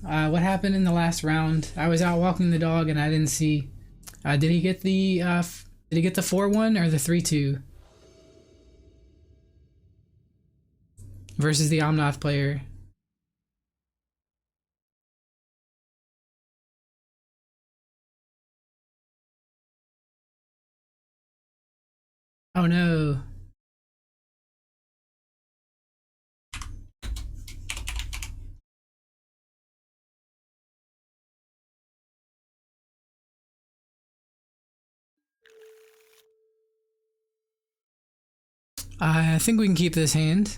What happened in the last round? I was out walking the dog and I didn't see. Did he get the did he get the 4-1 or the 3-2 versus the Omnath player? Oh no. I think we can keep this hand.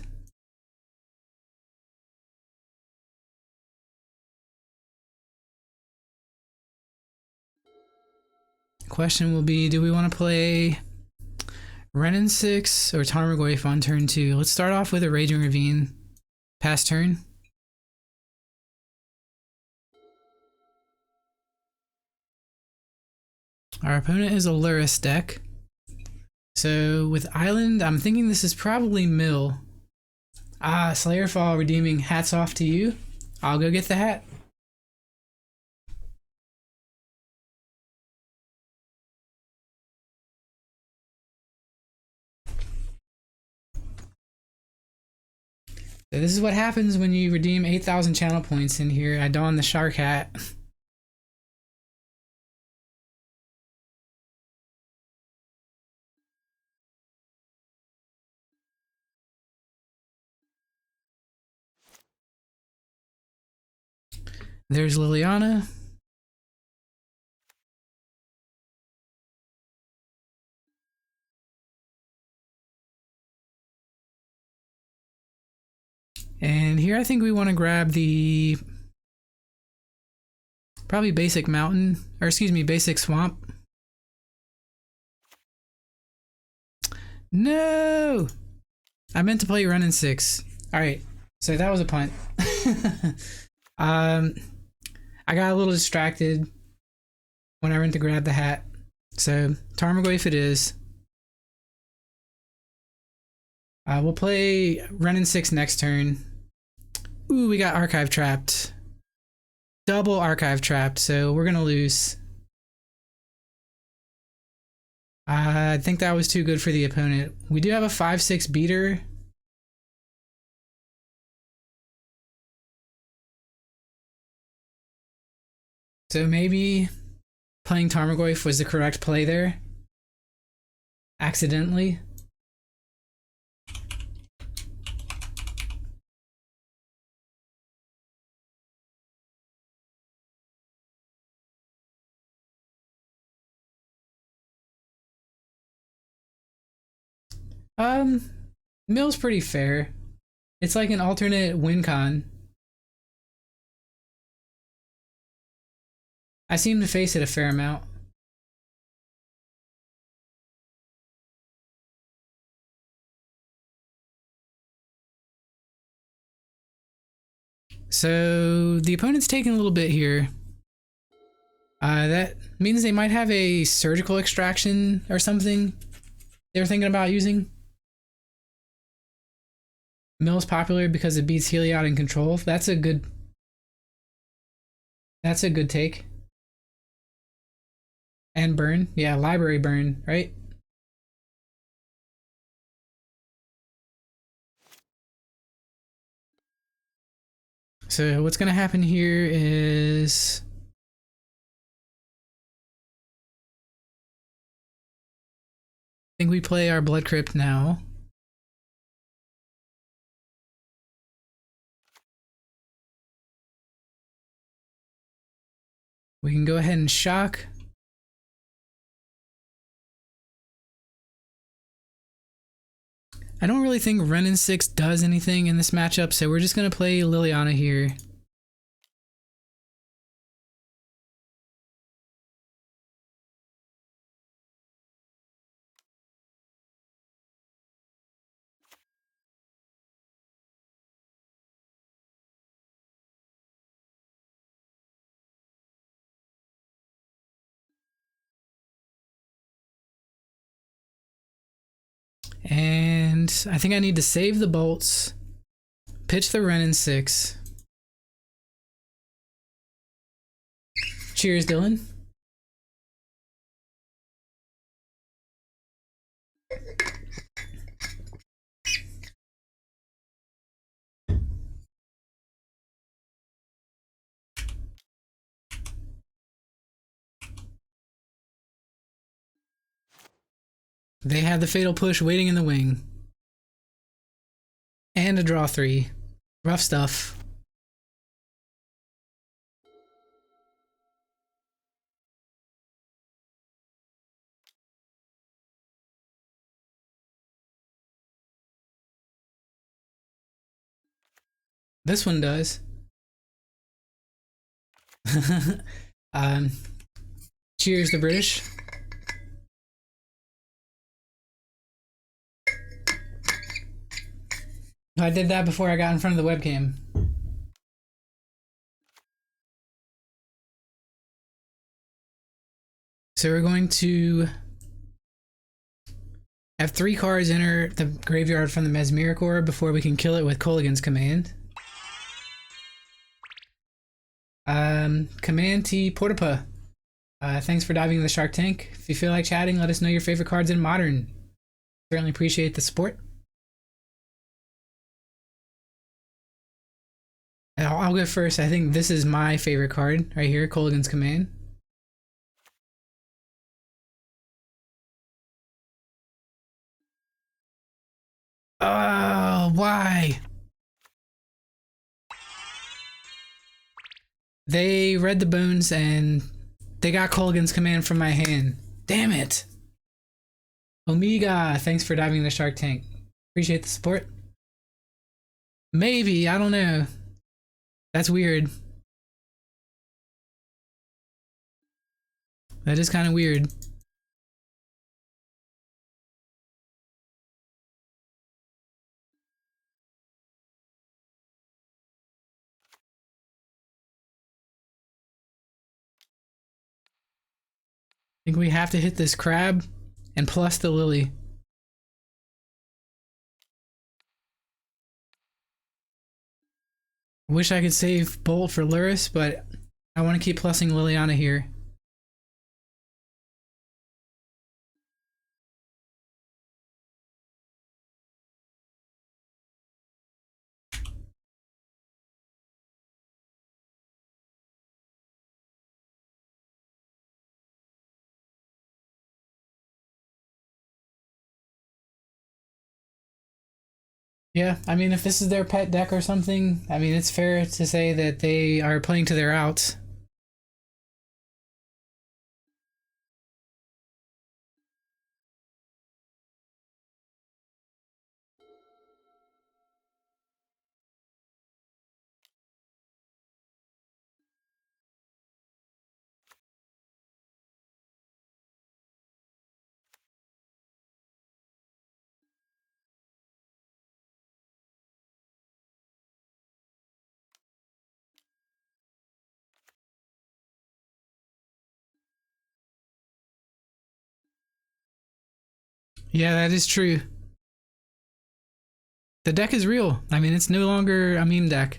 Question will be, do we want to play Renin 6 or Tarmogoyf on turn 2? Let's start off with a Raging Ravine. Pass turn. Our opponent is a Lurrus deck. So with Island, I'm thinking this is probably Mill. Slayerfall redeeming. Hats off to you. I'll go get the hat. So this is what happens when you redeem 8,000 channel points in here. I don the shark hat. There's Liliana. And here I think we want to grab the probably basic mountain, or excuse me, basic swamp. No! I meant to play Renin 6. Alright, so that was a punt. I got a little distracted when I went to grab the hat. So, Tarmogoyf it is. We'll play Renin 6 next turn. Ooh, we got Archive trapped. Double Archive trapped, so we're gonna lose. I think that was too good for the opponent. We do have a 5-6 beater. So maybe playing Tarmogoyf was the correct play there. Accidentally. Mill's pretty fair. It's like an alternate win con. I seem to face it a fair amount. So the opponent's taking a little bit here. That means they might have a surgical extraction or something they're thinking about using. Mill's popular because it beats Heliod in control. That's a good take. And burn. Yeah, library burn, right? So what's gonna happen here is I think we play our Blood Crypt now. We can go ahead and shock. I don't really think Renin 6 does anything in this matchup, so we're just gonna play Liliana here. And I think I need to save the bolts, pitch the Renin 6. Cheers, Dylan. They had the fatal push waiting in the wing. And a draw 3. Rough stuff. This one does. um, cheers, the British. I did that before I got in front of the webcam. So we're going to have 3 cards enter the graveyard from the Mesmeric Orb before we can kill it with Kolaghan's Command. Command T Portapa. Thanks for diving in the Shark Tank. If you feel like chatting, let us know your favorite cards in Modern. Certainly appreciate the support. I'll go first. I think this is my favorite card right here, Kolaghan's Command. Oh, why? They read the bones and they got Kolaghan's Command from my hand. Damn it. Omega, thanks for diving in the Shark Tank. Appreciate the support. Maybe, I don't know. That's weird. That is kind of weird. I think we have to hit this crab and plus the lily. Wish I could save Bolt for Luris, but I want to keep plussing Liliana here. Yeah, I mean, if this is their pet deck or something, I mean, it's fair to say that they are playing to their outs. Yeah, that is true. The deck is real. I mean, it's no longer a meme deck.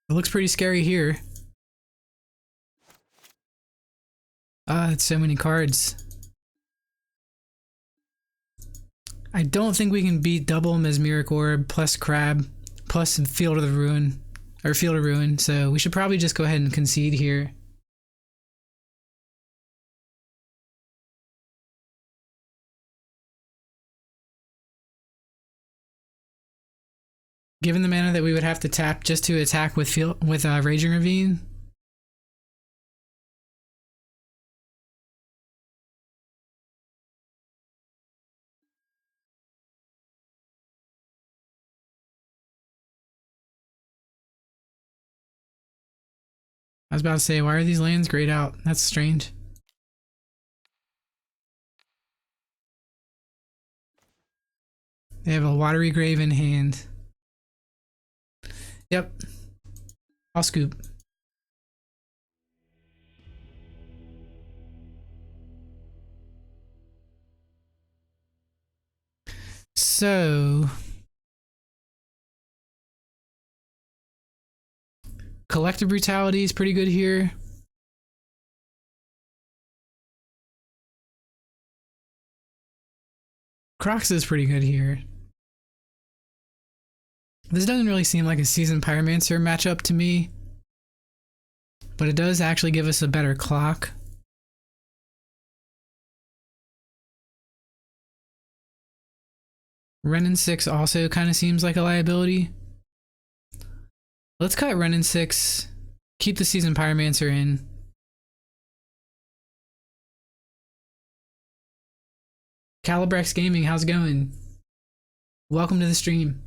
It looks pretty scary here. Ah, it's so many cards. I don't think we can beat double Mesmeric Orb plus Crab plus Field of the Ruin or Field of Ruin, so we should probably just go ahead and concede here. Given the mana that we would have to tap just to attack with Raging Ravine. I was about to say, why are these lands grayed out? That's strange. They have a Watery Grave in hand. Yep. I'll scoop. So Collective Brutality is pretty good here. Crocs is pretty good here. This doesn't really seem like a Seasoned Pyromancer matchup to me, but it does actually give us a better clock. Renin 6 also kind of seems like a liability. Let's cut Renin 6, keep the Seasoned Pyromancer in. Calibrex Gaming, how's it going? Welcome to the stream.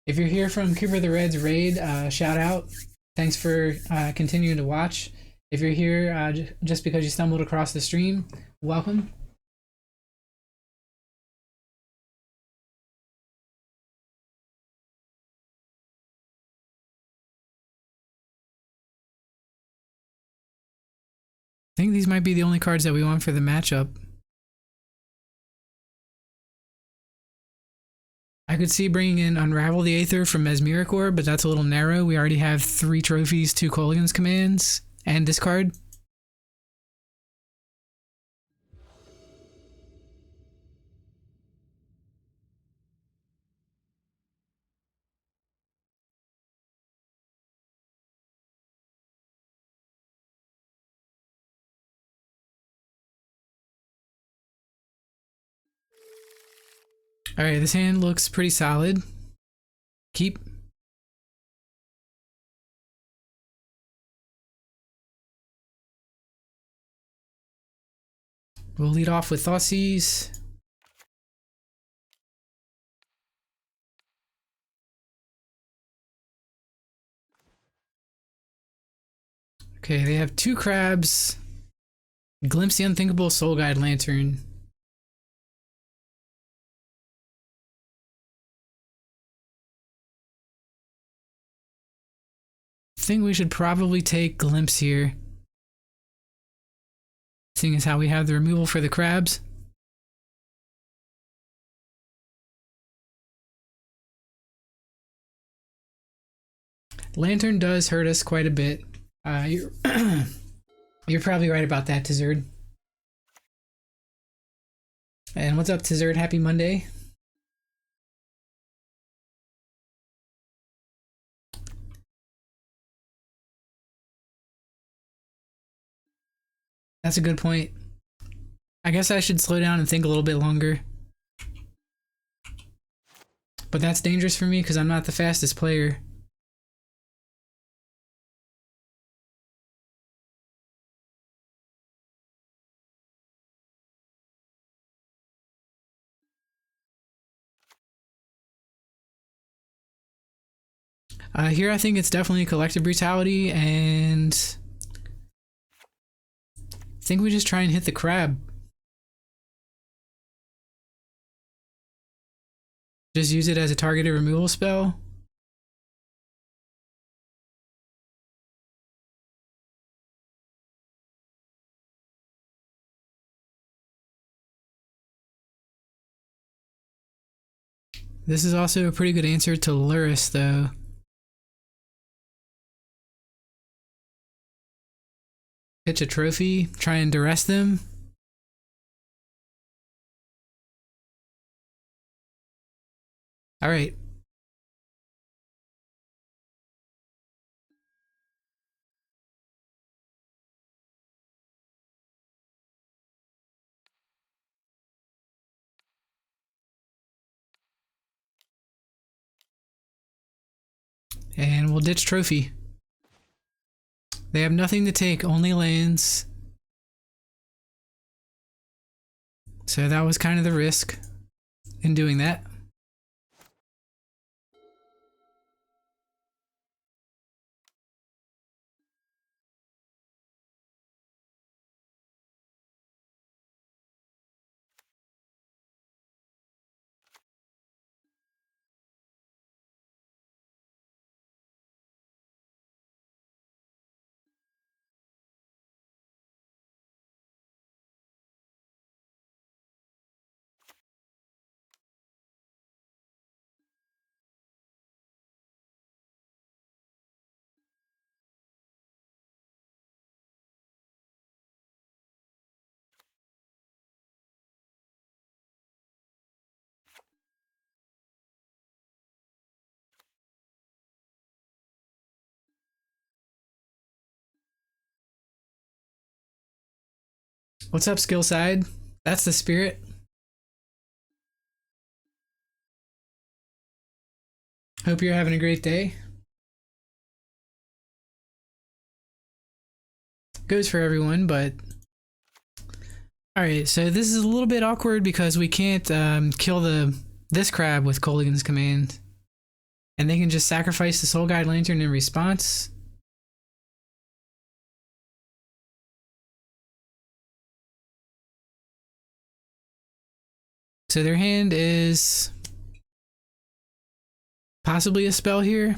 If you're here from Cooper the Red's raid, shout out. Thanks for continuing to watch. If you're here just because you stumbled across the stream, welcome. I think these might be the only cards that we want for the matchup. I could see bringing in Unravel the Aether from Mesmericor, but that's a little narrow. We already have 3 trophies, 2 Kolaghan's commands, and discard. Alright, this hand looks pretty solid. Keep. We'll lead off with Thoughtseize. Okay, they have 2 crabs. Glimpse the Unthinkable, Soul Guide Lantern. I think we should probably take Glimpse here, seeing as how we have the removal for the crabs. Lantern does hurt us quite a bit. You're, you're probably right about that, Tizard. And what's up, Tizard? Happy Monday. That's a good point. I guess I should slow down and think a little bit longer. But that's dangerous for me because I'm not the fastest player. Here I think it's definitely Collective Brutality, and I think we just try and hit the crab. Just use it as a targeted removal spell. This is also a pretty good answer to Luris, though. Pitch a trophy, try and duress them. Alright. And we'll ditch trophy. They have nothing to take, only lands. So that was kind of the risk in doing that. What's up, skill side? That's the spirit. Hope you're having a great day. Goes for everyone, but alright, so this is a little bit awkward because we can't kill this crab with Colligan's command. And they can just sacrifice the Soul Guide Lantern in response. So their hand is possibly a spell here.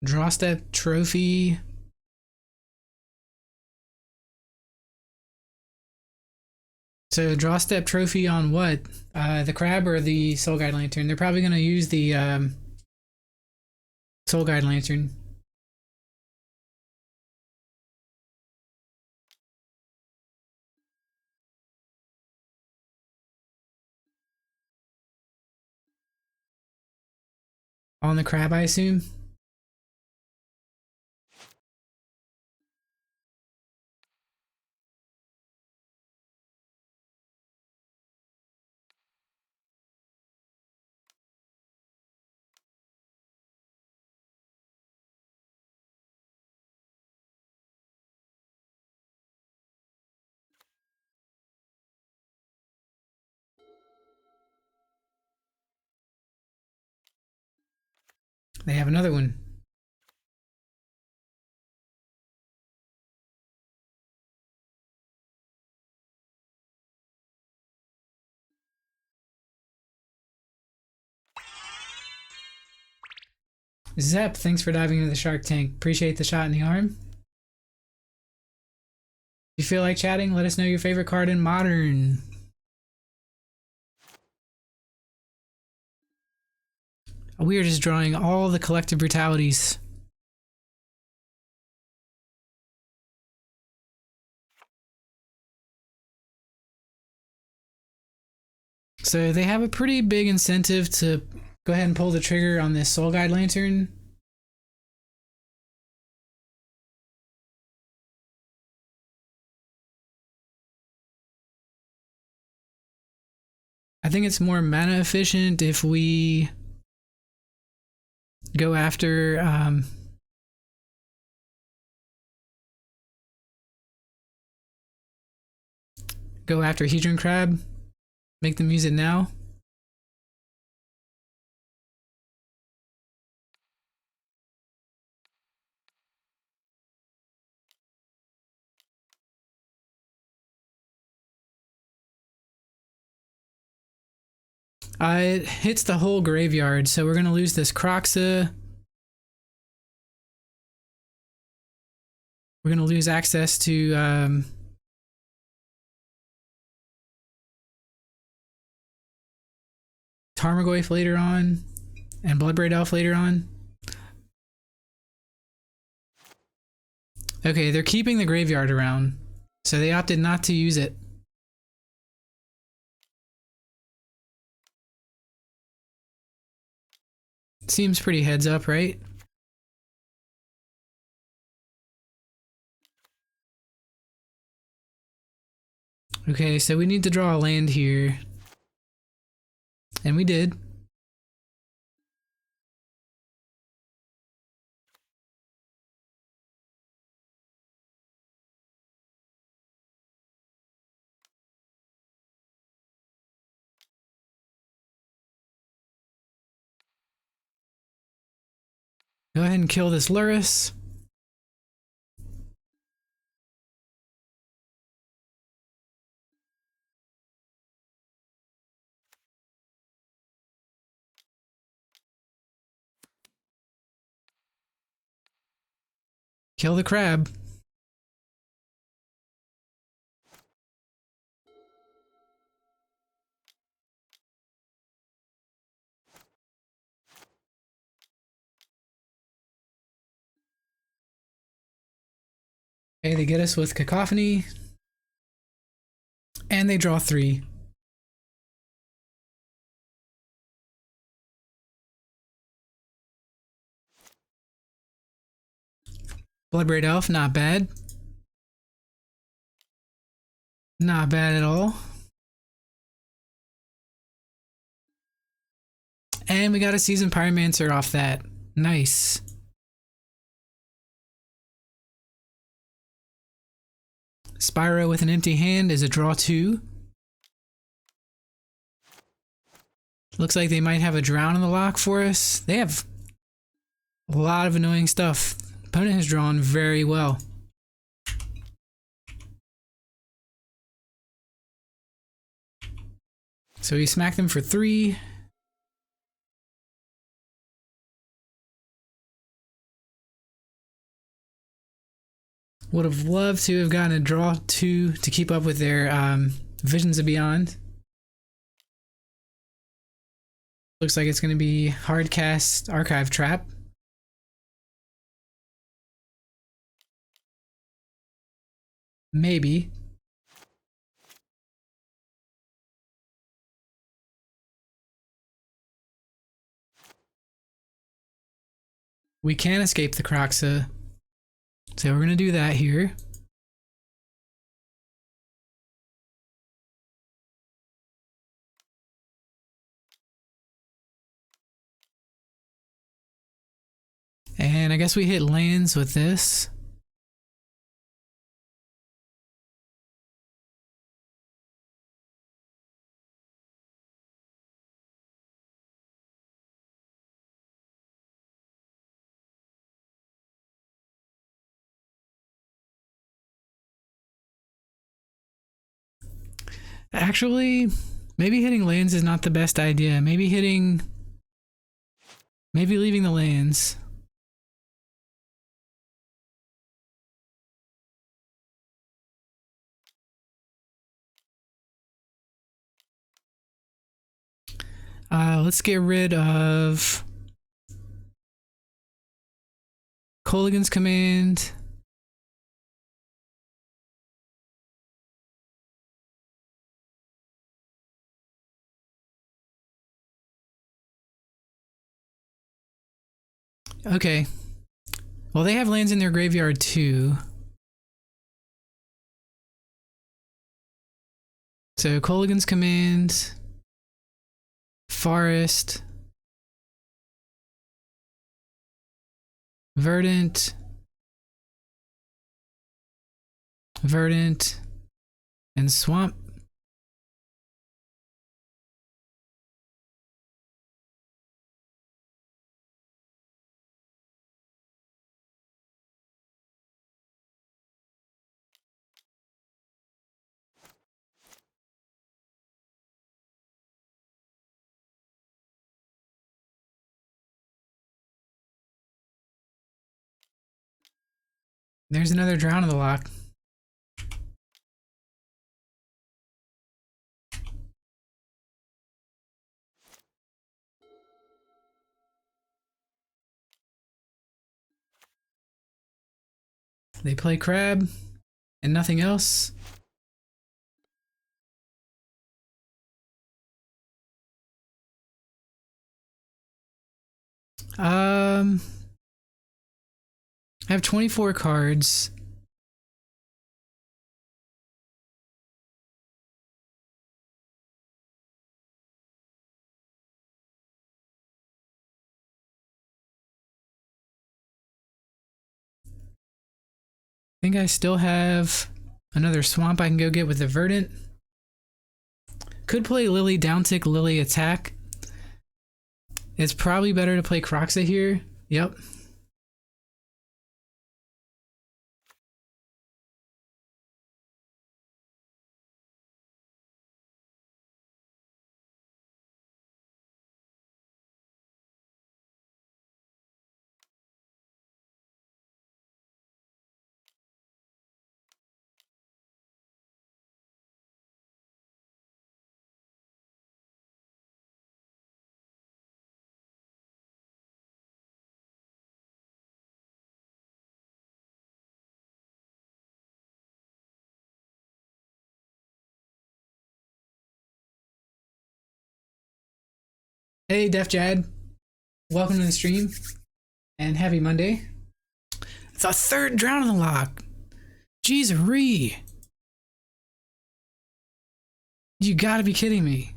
Draw step trophy. So draw step trophy on what? The crab or the Soul Guide Lantern? They're probably going to use the Soul Guide Lantern. On the crab, I assume. They have another one. Zep, thanks for diving into the shark tank. Appreciate the shot in the arm. If you feel like chatting, let us know your favorite card in Modern. We are just drawing all the collective brutalities. So they have a pretty big incentive to go ahead and pull the trigger on this Soul Guide Lantern. I think it's more mana efficient if we go after Hedron Crab. Make them use it now. It hits the whole graveyard, so we're gonna lose this Croxa. We're gonna lose access to Tarmogoyf later on, and Bloodbraid Elf later on. Okay, they're keeping the graveyard around, so they opted not to use it. Seems pretty heads up, right? Okay, so we need to draw a land here. And we did. Go ahead and kill this Luris. Kill the crab. Okay, they get us with Cacophony. And they draw 3. Bloodbraid Elf, not bad. Not bad at all. And we got a Seasoned Pyromancer off that. Nice. Spyro with an empty hand is a draw 2. Looks like they might have a Drown in the lock for us. They have a lot of annoying stuff. Opponent has drawn very well. So we smack them for 3. Would have loved to have gotten a draw 2 to keep up with their Visions of Beyond. Looks like it's going to be Hardcast Archive Trap. Maybe. We can escape the Croxa. So we're going to do that here. And I guess we hit lands with this. Actually, maybe hitting lands is not the best idea. Maybe leaving the lands. Let's get rid of Colligan's Command. Okay. Well, they have lands in their graveyard too. So Colligan's Command, Forest, Verdant, and Swamp. There's another Drown in the lock. They play Crab and nothing else. I have 24 cards. I think I still have another Swamp I can go get with the Verdant. Could play Lily Downtick, Lily Attack. It's probably better to play Croxa here. Yep. Hey, Def Jad. Welcome to the stream and happy Monday. The third drown in the lock. Jeez, you gotta be kidding me.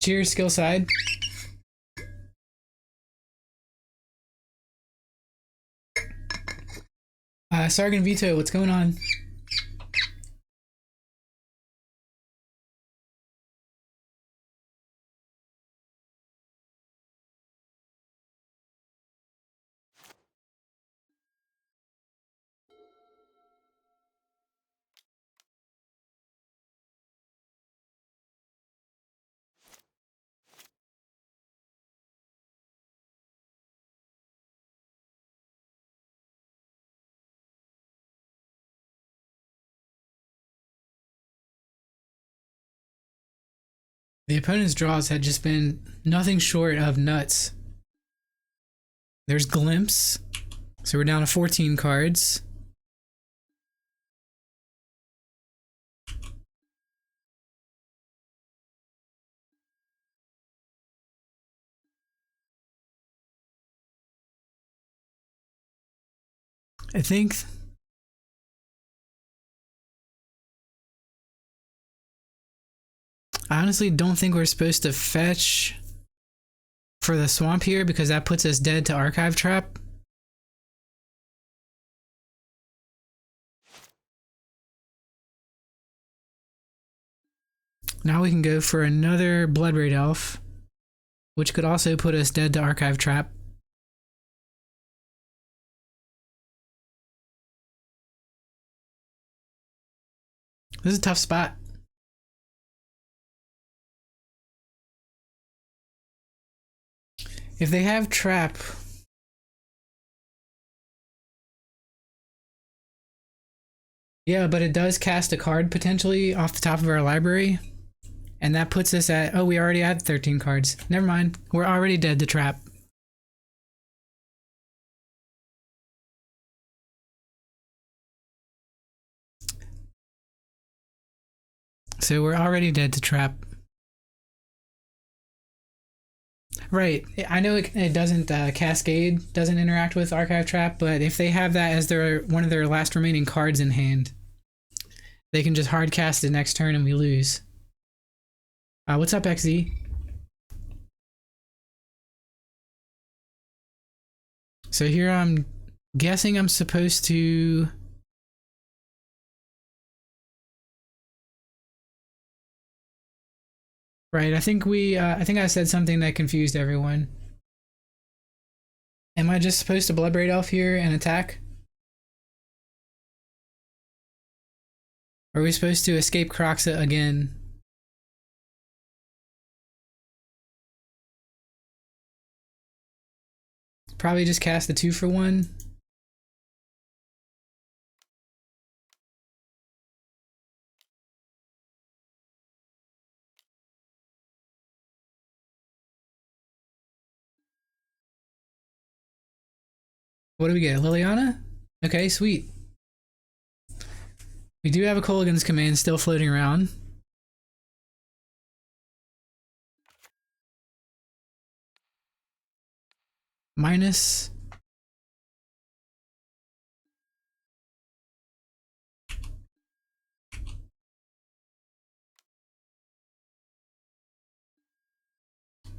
Cheers, skill side. Sargon Vito, what's going on? The opponent's draws had just been nothing short of nuts. There's Glimpse. So we're down to 14 cards. I think I honestly don't think we're supposed to fetch for the swamp here because that puts us dead to Archive Trap. Now we can go for another Bloodbraid Elf, which could also put us dead to Archive Trap. This is a tough spot. If they have Trap, yeah, but it does cast a card potentially off the top of our library. And that puts us at, oh, we already had 13 cards. Never mind. We're already dead to Trap. So we're already dead to Trap. Right. I know it doesn't, Cascade doesn't interact with Archive Trap, but if they have that as their one of their last remaining cards in hand, they can just hard cast it next turn and we lose. What's up, XZ? So here I'm guessing I'm supposed to... Right, I think I said something that confused everyone. Am I just supposed to Bloodbraid Elf here and attack? Or are we supposed to escape Croxa again? Probably just cast the 2-for-1. What do we get? Liliana? Okay, sweet. We do have a Kolaghan's Command still floating around. Minus.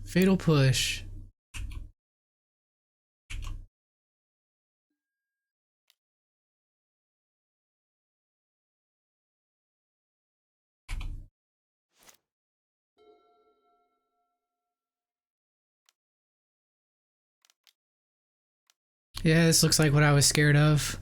Fatal Push. Yeah, this looks like what I was scared of.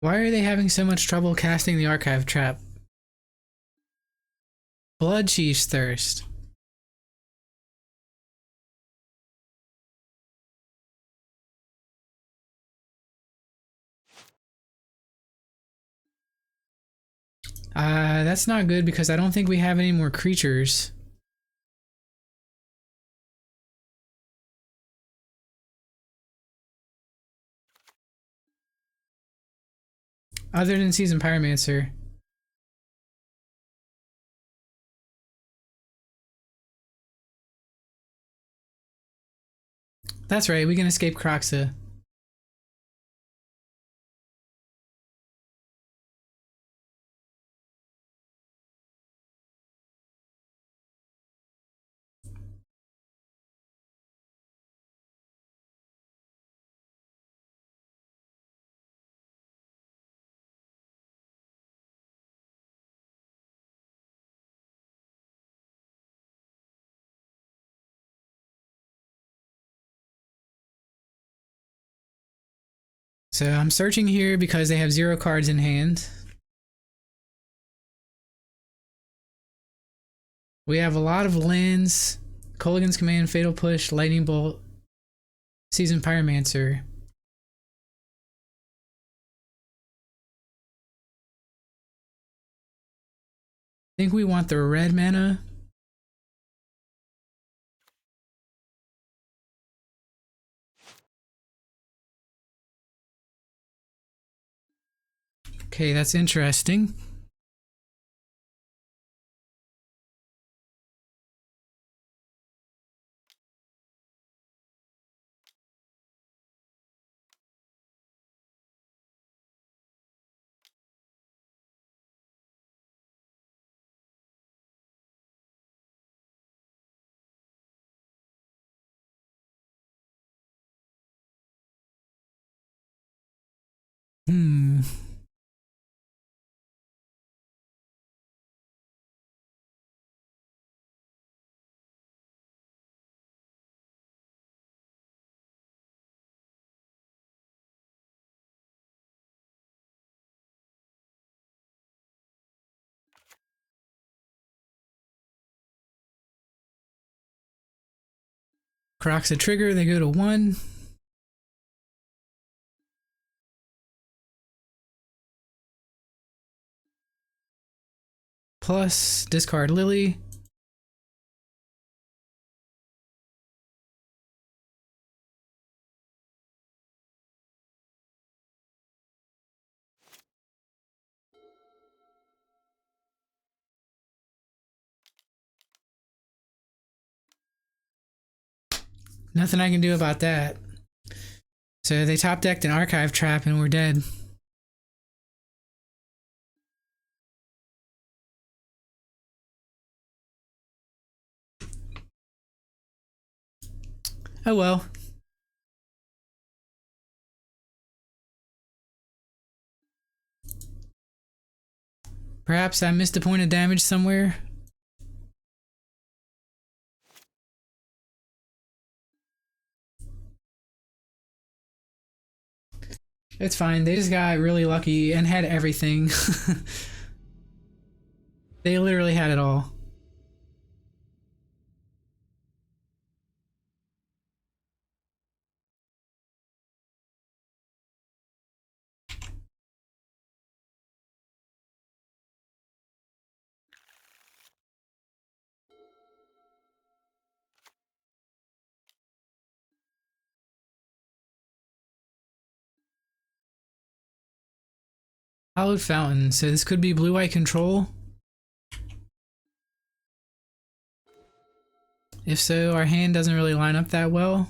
Why are they having so much trouble casting the Archive Trap? Blood Chief's Thirst. That's not good because I don't think we have any more creatures. Other than Seasoned Pyromancer. That's right, we can escape Croxa. So I'm searching here because they have 0 cards in hand. We have a lot of lands. Kolaghan's Command, Fatal Push, Lightning Bolt, Seasoned Pyromancer. I think we want the red mana. Okay, that's interesting. Hmm. Crocs a trigger, they go to 1. Plus, discard Lily. Nothing I can do about that. So they top decked an Archive Trap and we're dead. Oh well. Perhaps I missed a point of damage somewhere. It's fine. They just got really lucky and had everything. They literally had it all. Hallowed Fountain. So this could be blue-white control. If so, our hand doesn't really line up that well.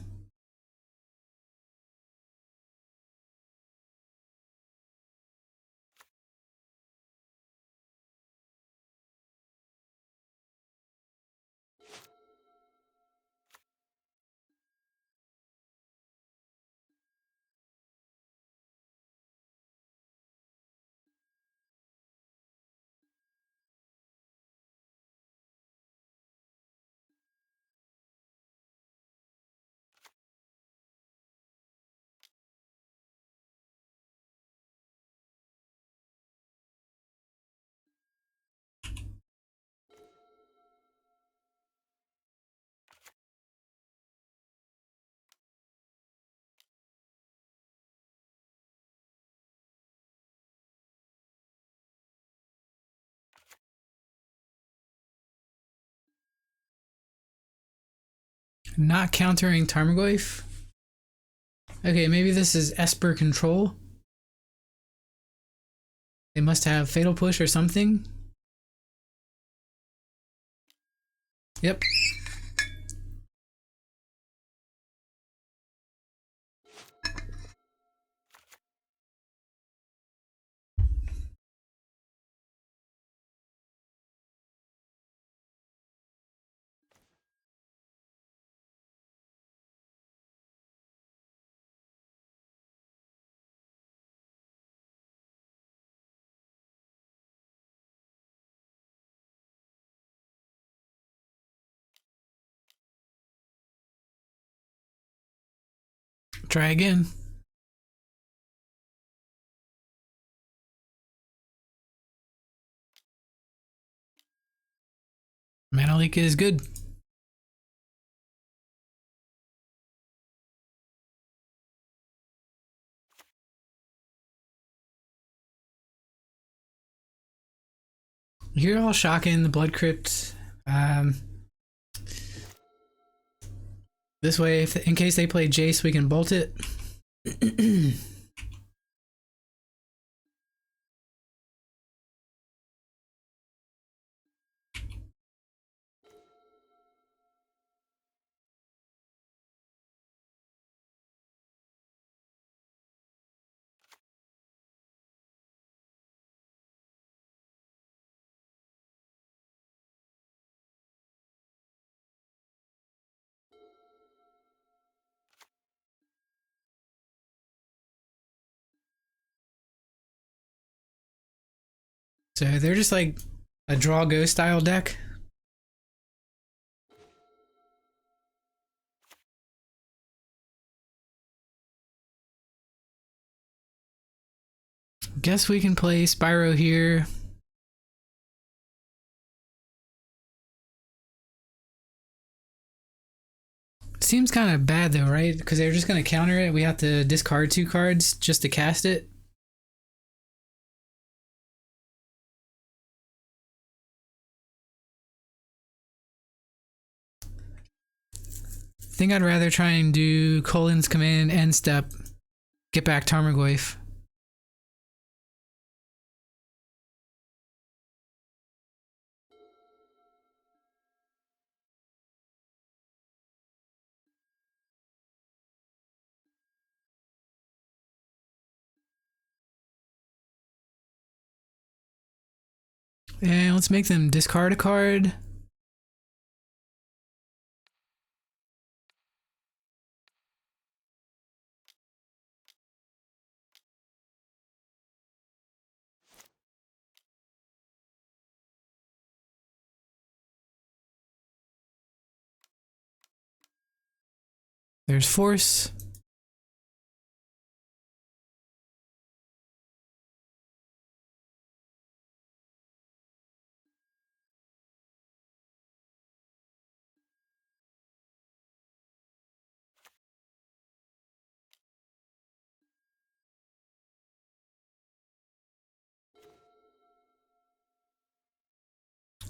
Not countering Tarmogoyf. Okay, maybe this is Esper control. They must have Fatal Push or something. Yep. Try again. Mana leak is good. You're all shocking the Blood Crypt. This way, if, in case they play Jace, we can bolt it. So they're just like a draw go style deck. Guess we can play Spyro here. Seems kind of bad though, right? Because they're just going to counter it. We have to discard 2 cards just to cast it. I think I'd rather try and do Colin's command end step. Get back Tarmogoyf. And let's make them discard a card. There's Force.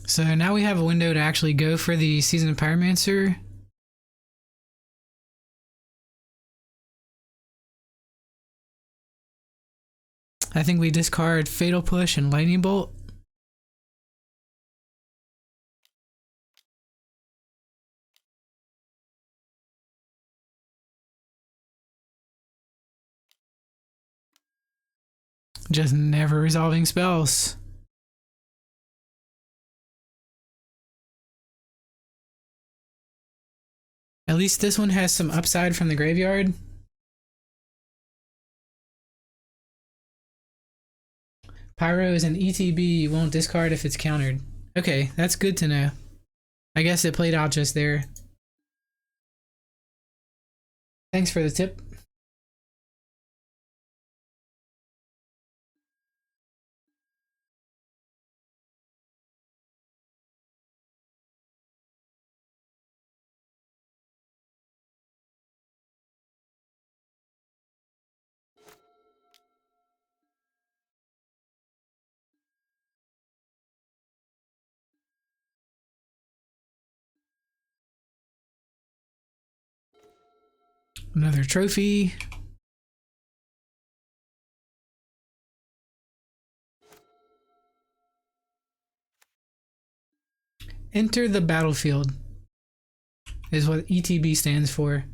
So now we have a window to actually go for the Season of Pyromancer. I think we discard Fatal Push and Lightning Bolt. Just never resolving spells. At least this one has some upside from the graveyard. Pyro is an ETB, you won't discard if it's countered. Okay, that's good to know. I guess it played out just there. Thanks for the tip. Another trophy. Enter the battlefield is what ETB stands for.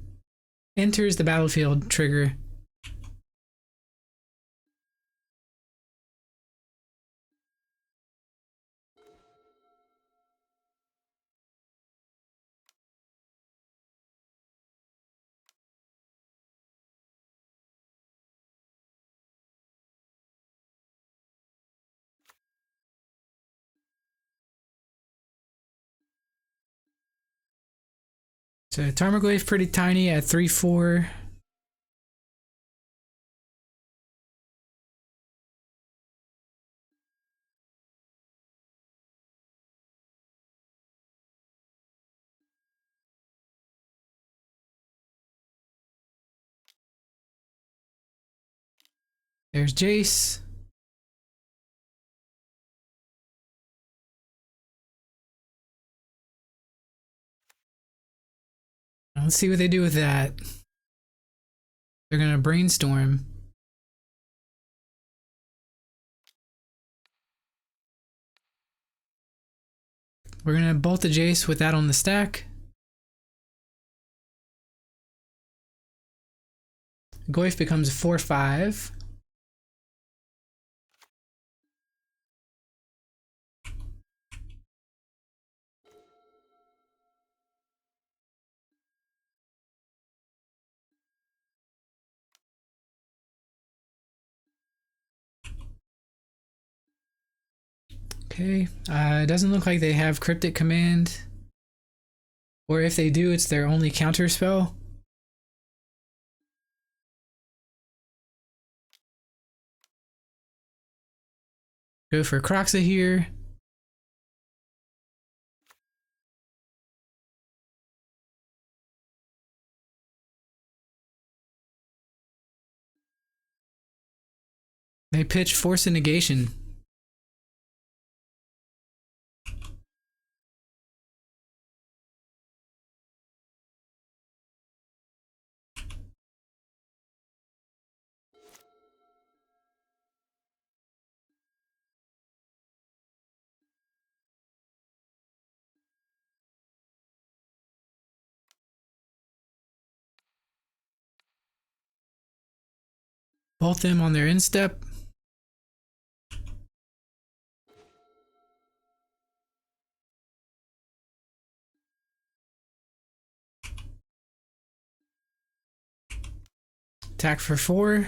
Enters the battlefield trigger. So Tarmogoyf pretty tiny at 3-4. There's Jace. Let's see what they do with that. They're gonna brainstorm. We're gonna bolt the Jace with that on the stack. Goyf becomes 4-5. Okay, it doesn't look like they have Cryptic Command. Or if they do, it's their only counter spell. Go for Croxa here. They pitch Force and Negation. Both them on their instep. Attack for 4.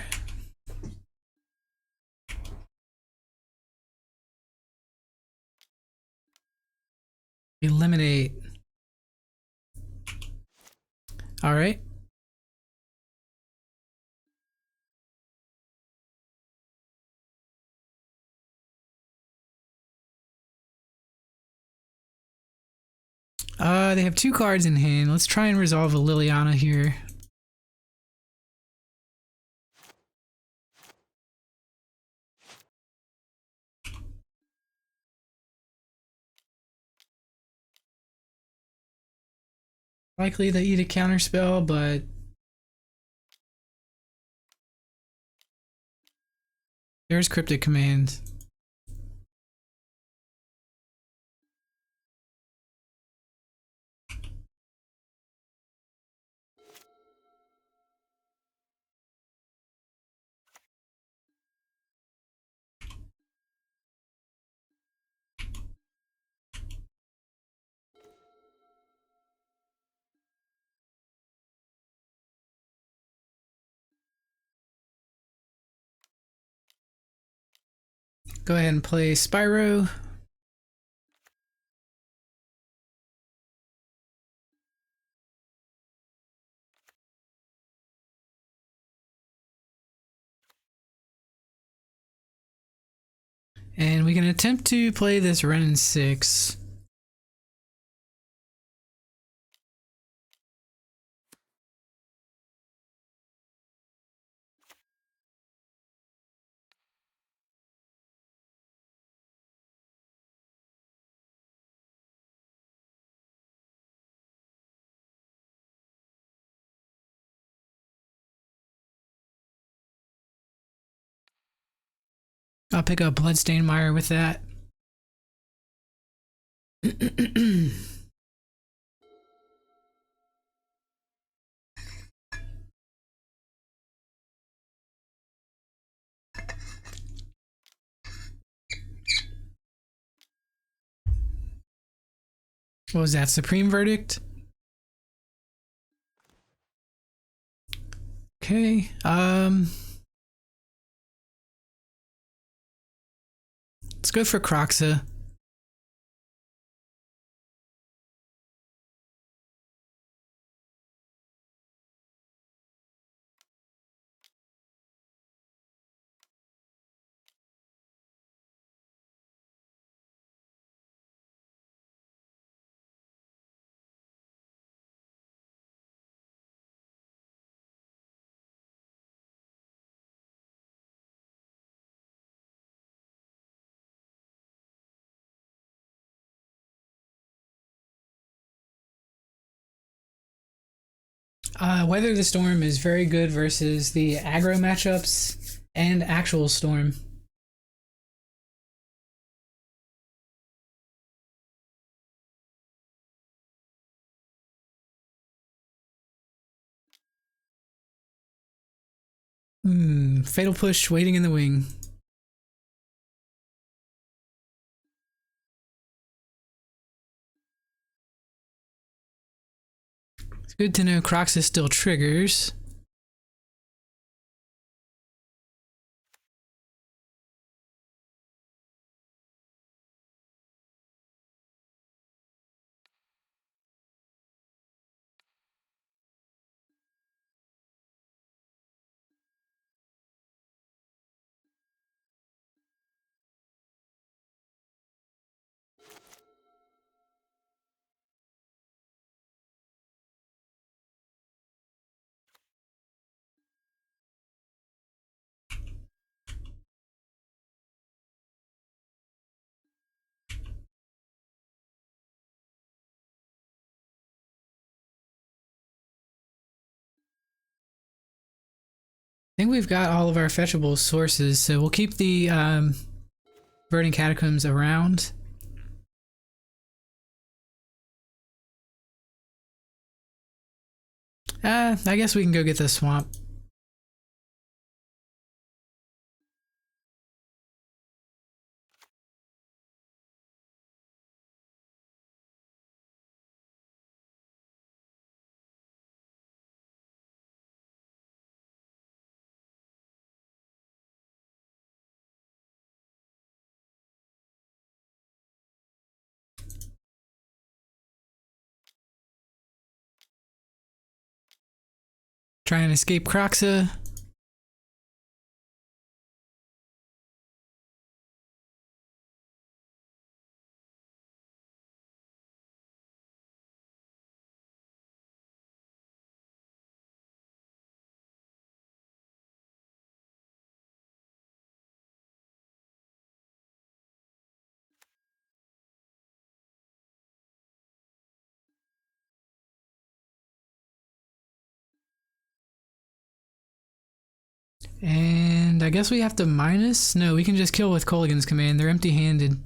Eliminate. Alright. They have 2 cards in hand. Let's try and resolve a Liliana here. Likely they eat a counterspell, but there's Cryptic Command. Go ahead and play Spyro. And we can attempt to play this Renin 6. I'll pick up Bloodstained Mire with that. What was that? Supreme Verdict? Okay, let's go for Croxa. Weather the Storm is very good versus the aggro matchups and actual Storm. Fatal Push waiting in the wing. It's good to know Croxa still triggers. I think we've got all of our fetchable sources, so we'll keep the Burning Catacombs around. I guess we can go get the swamp. Try and escape Croxa. And I guess we have to minus? No, we can just kill with Kolaghan's command. They're empty-handed.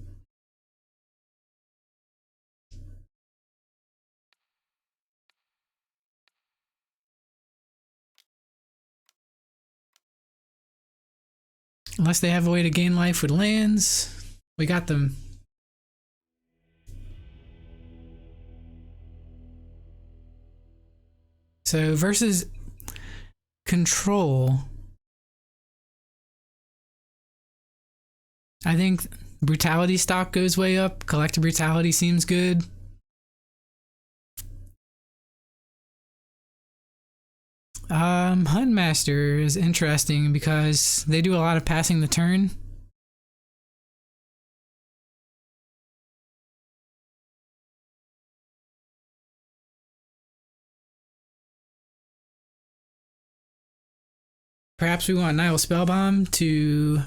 Unless they have a way to gain life with lands. We got them. So versus control, I think brutality stock goes way up. Collective brutality seems good. Huntmaster is interesting because they do a lot of passing the turn. Perhaps we want Nihil Spellbomb to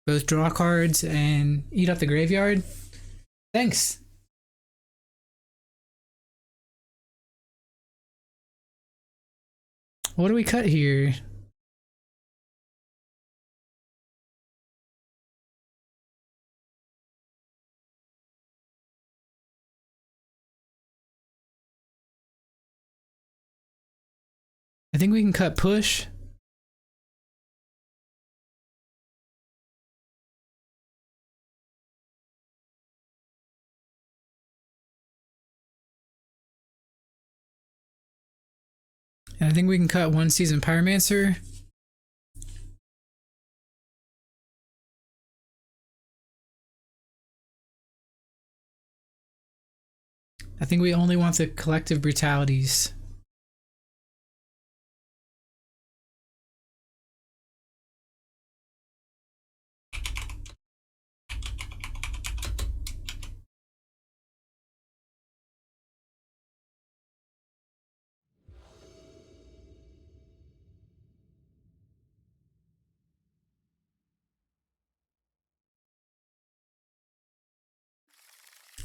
both draw cards and eat up the graveyard. Thanks. What do we cut here? I think we can cut push. And I think we can cut one season Pyromancer. I think we only want the collective brutalities.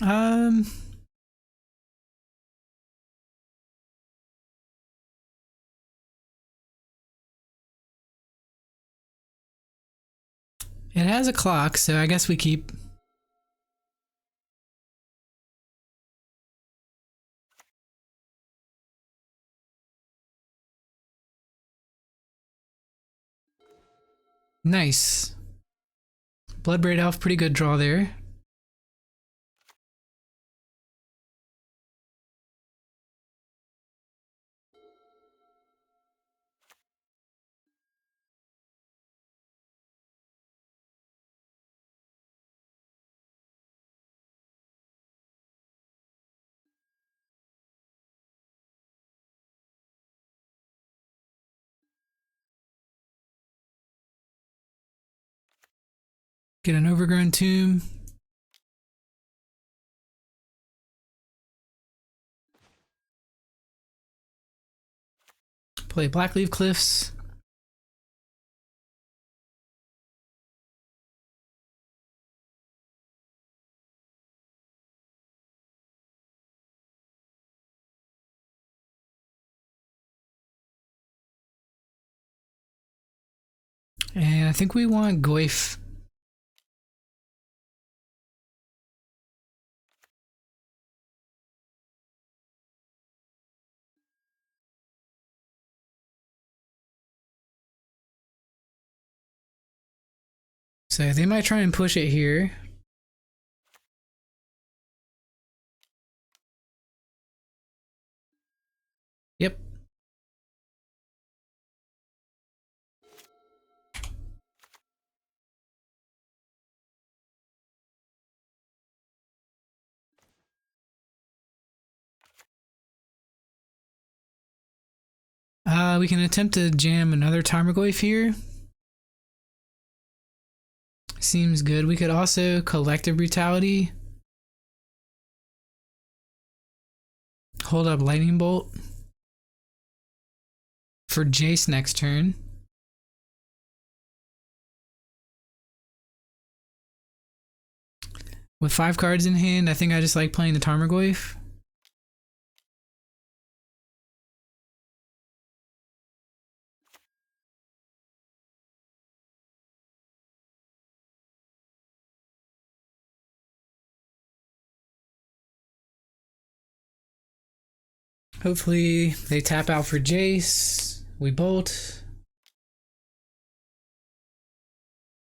Um, it has a clock, so I guess we keep. Nice. Bloodbraid Elf, pretty good draw there. Get an overgrown tomb. Play Blackleaf Cliffs. And I think we want Goyf. So they might try and push it here. Yep. We can attempt to jam another Tarmogoyf here. Seems good. We could also Collective Brutality. Hold up Lightning Bolt. For Jace next turn. With 5 cards in hand, I think I just like playing the Tarmogoyf. Hopefully they tap out for Jace. We bolt.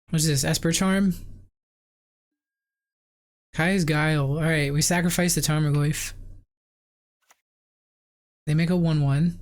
What's this? Esper Charm? Kai's Guile. Alright, we sacrifice the Tarmogoyf. They make a 1/1.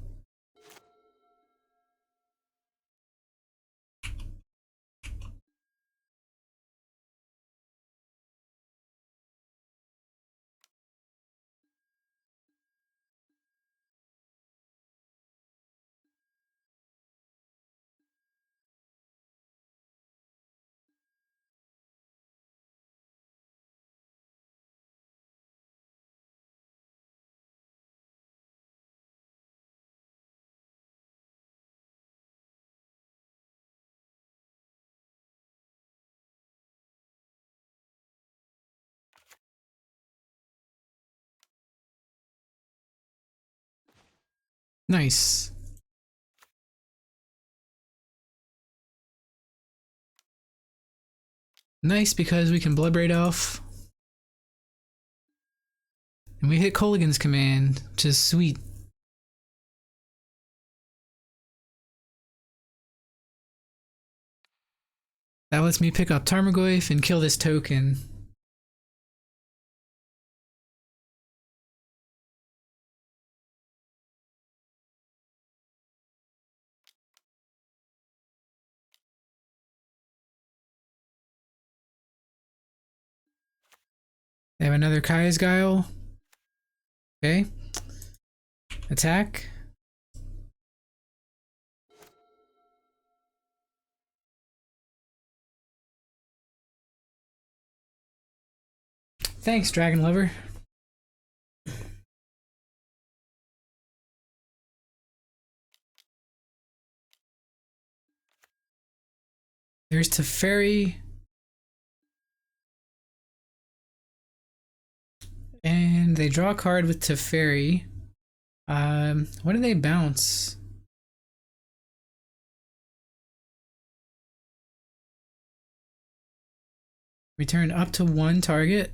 Nice. Nice because we can Bloodbraid Elf. And we hit Kolaghan's command, which is sweet. That lets me pick up Tarmogoyf and kill this token. They have another Kaya's Guile. Okay. Attack. Thanks, Dragon Lover. There's Teferi. And they draw a card with Teferi. What do they bounce? Return up to one target.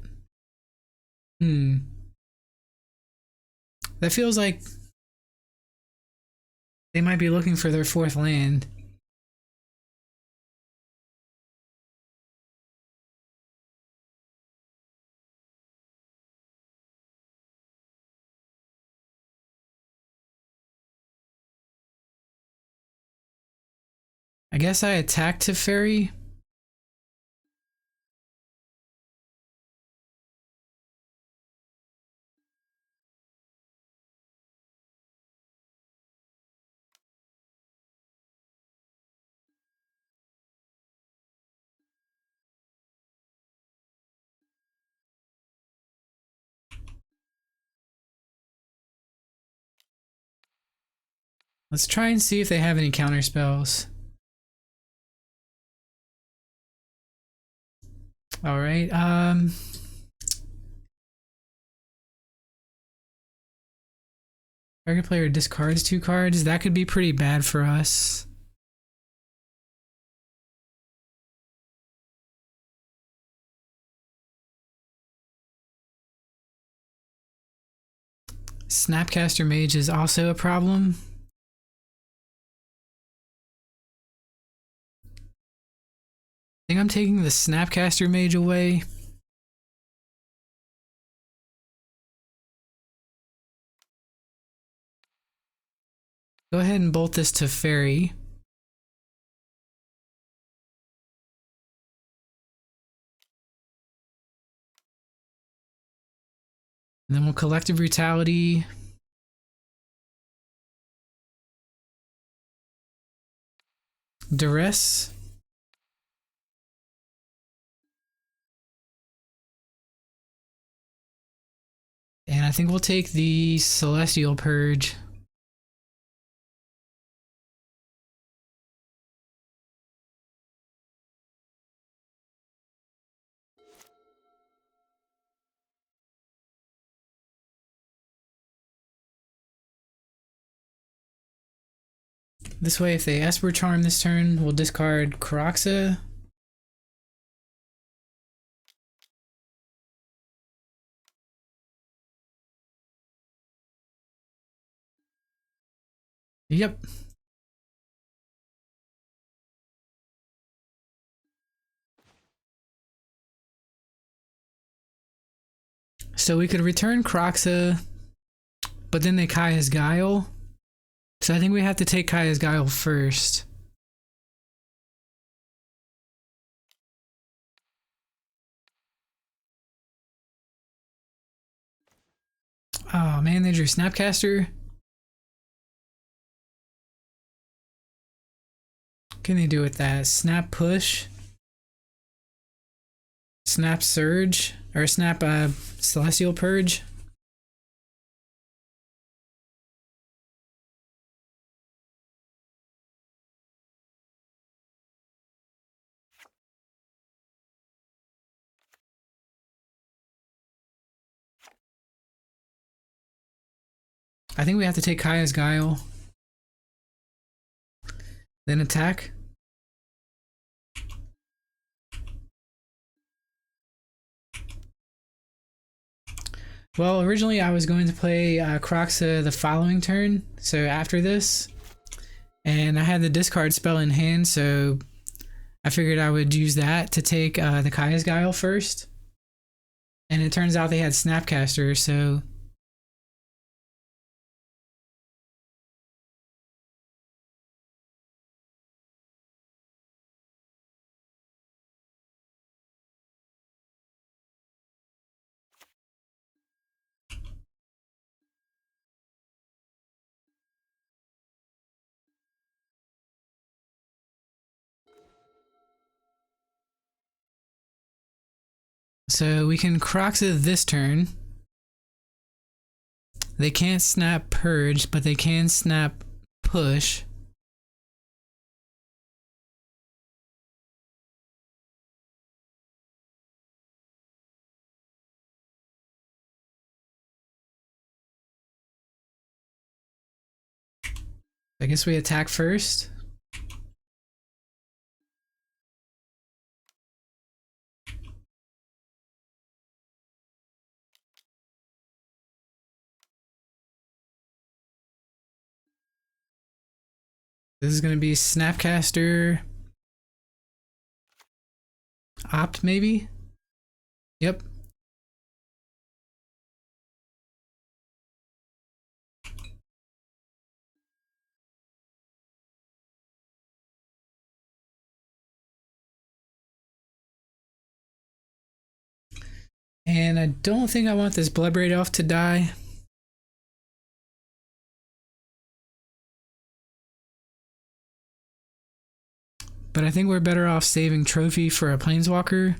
That feels like they might be looking for their fourth land. I guess I attack Teferi. Let's try and see if they have any counter spells. Alright, target player discards 2 cards. That could be pretty bad for us. Snapcaster Mage is also a problem. I think I'm taking the Snapcaster Mage away. Go ahead and bolt this to Fairy. And then we'll Collective Brutality. Duress. And I think we'll take the Celestial Purge. This way, if they Esper Charm this turn, we'll discard Kroxa. Yep. So we could return Kroxa, but then they Kaya's Guile. So I think we have to take Kaya's Guile first. Oh man, they drew Snapcaster. What can they do with that? Snap Push? Snap Surge? Or Snap Celestial Purge? I think we have to take Kaya's Guile. Then attack. Well, originally I was going to play Kroxa the following turn, so after this. And I had the discard spell in hand, so I figured I would use that to take the Kaya's Guile first. And it turns out they had Snapcaster, so... So we can Croxa this turn. They can't snap Purge, but they can snap Push. I guess we attack first. This is going to be Snapcaster. Opt, maybe? Yep. And I don't think I want this Bloodbraid Elf to die. But I think we're better off saving Trophy for a Planeswalker.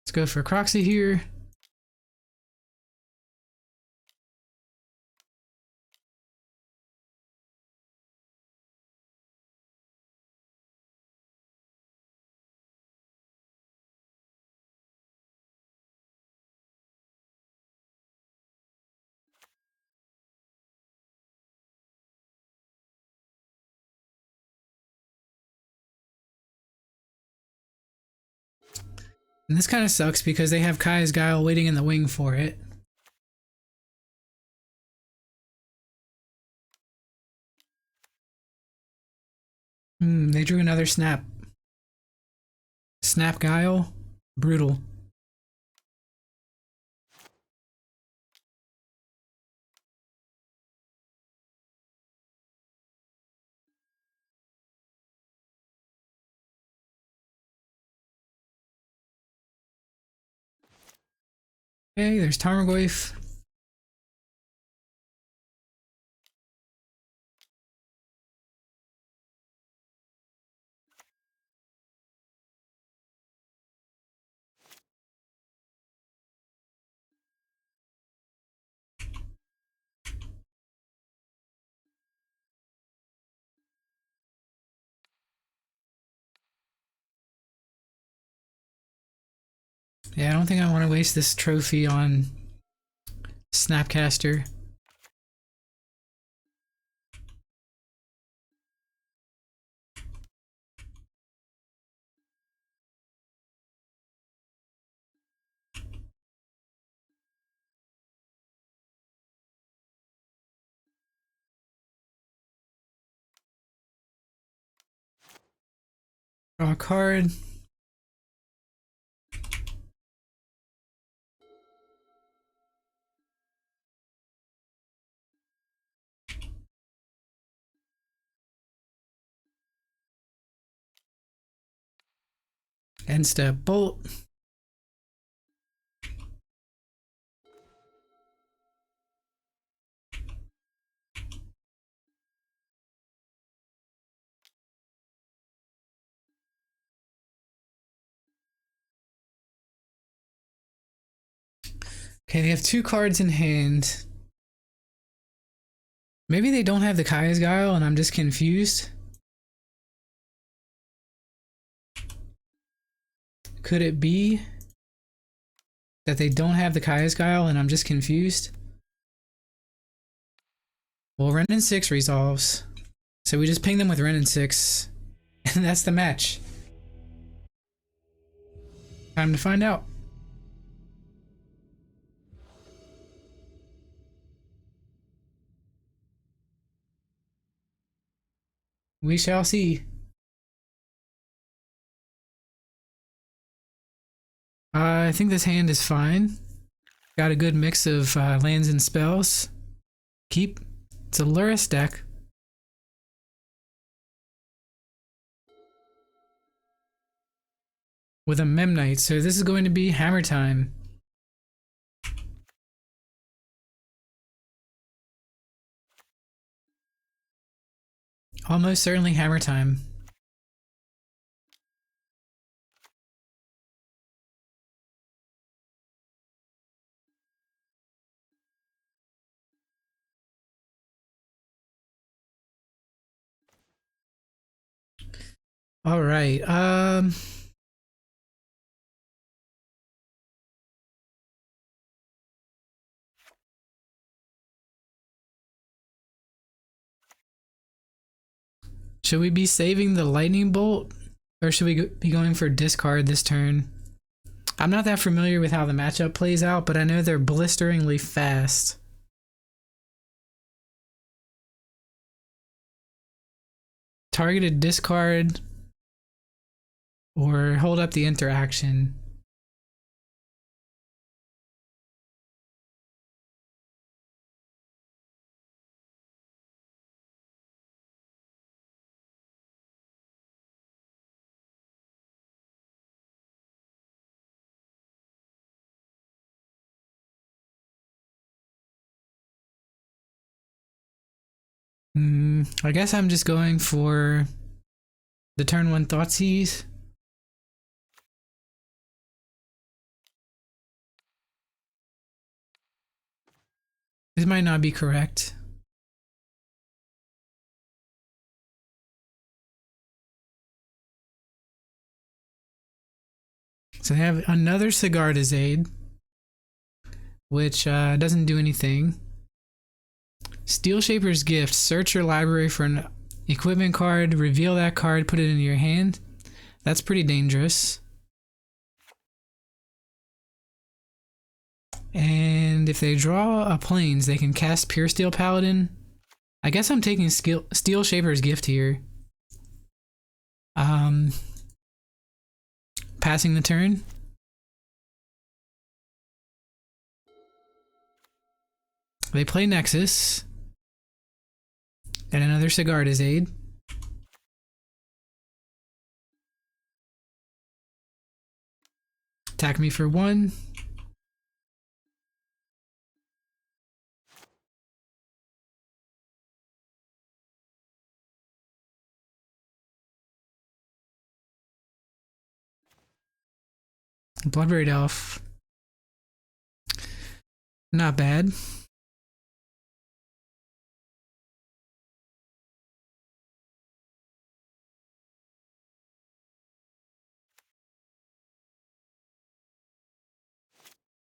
Let's go for Croxy here. And this kind of sucks because they have Kaya's Guile waiting in the wing for it. They drew another Snap. Snap Guile? Brutal. Okay, there's Tarmogoyf. Yeah, I don't think I want to waste this trophy on Snapcaster. Draw a card. End step Bolt. Okay, they have 2 cards in hand. Maybe they don't have the Kaya's Guile and I'm just confused. Could it be that they don't have the Kaya's Guile and I'm just confused? Well, Ren 6 resolves. So we just ping them with Ren 6. And that's the match. Time to find out. We shall see. I think this hand is fine. Got a good mix of lands and spells. Keep. It's a Lurrus deck. With a Memnite, so this is going to be hammer time. Almost certainly hammer time. All right. Should we be saving the lightning bolt, or should we be going for discard this turn? I'm not that familiar with how the matchup plays out, but I know they're blisteringly fast. Targeted discard or hold up the interaction. I guess I'm just going for the turn 1 Thoughtseize. This might not be correct. So they have another Sigarda's Aid, which doesn't do anything. Steel Shaper's Gift. Search your library for an equipment card, reveal that card, put it into your hand. That's pretty dangerous. And if they draw a plains, they can cast Pure Steel Paladin. I guess I'm taking Steel Shaper's Gift here. Passing the turn. They play Nexus. And another Sigarda's Aid. Attack me for 1. Bloodbraid Elf. Not bad.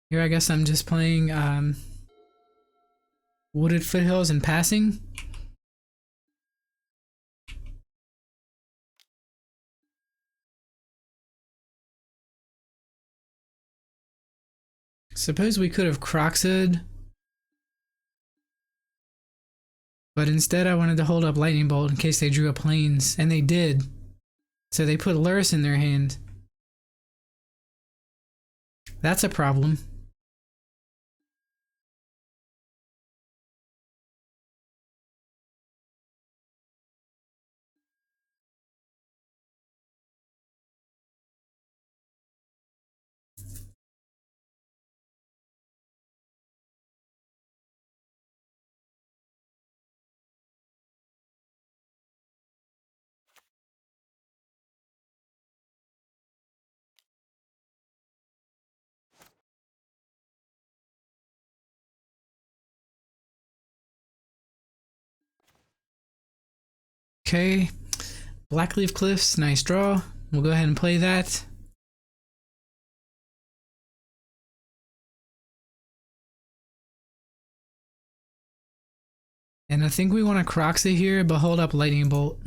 Here I guess I'm just playing Wooded Foothills and passing. Suppose we could have Croxed, but instead I wanted to hold up Lightning Bolt in case they drew a plains, and they did. So they put Lurrus in their hand. That's a problem. Okay, Blackleaf Cliffs, nice draw. We'll go ahead and play that. And I think we want a Croxy here, but hold up Lightning Bolt.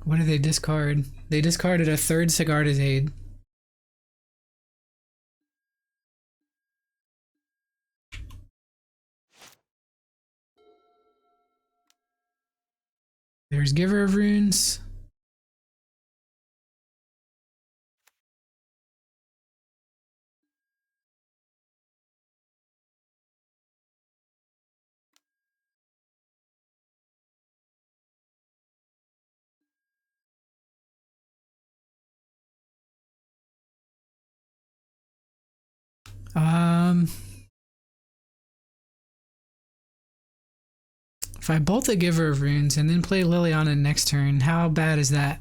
What did they discard? They discarded a third Sigarda's Aid. There's Giver of Runes. If I bolt the Giver of Runes and then play Liliana next turn, how bad is that?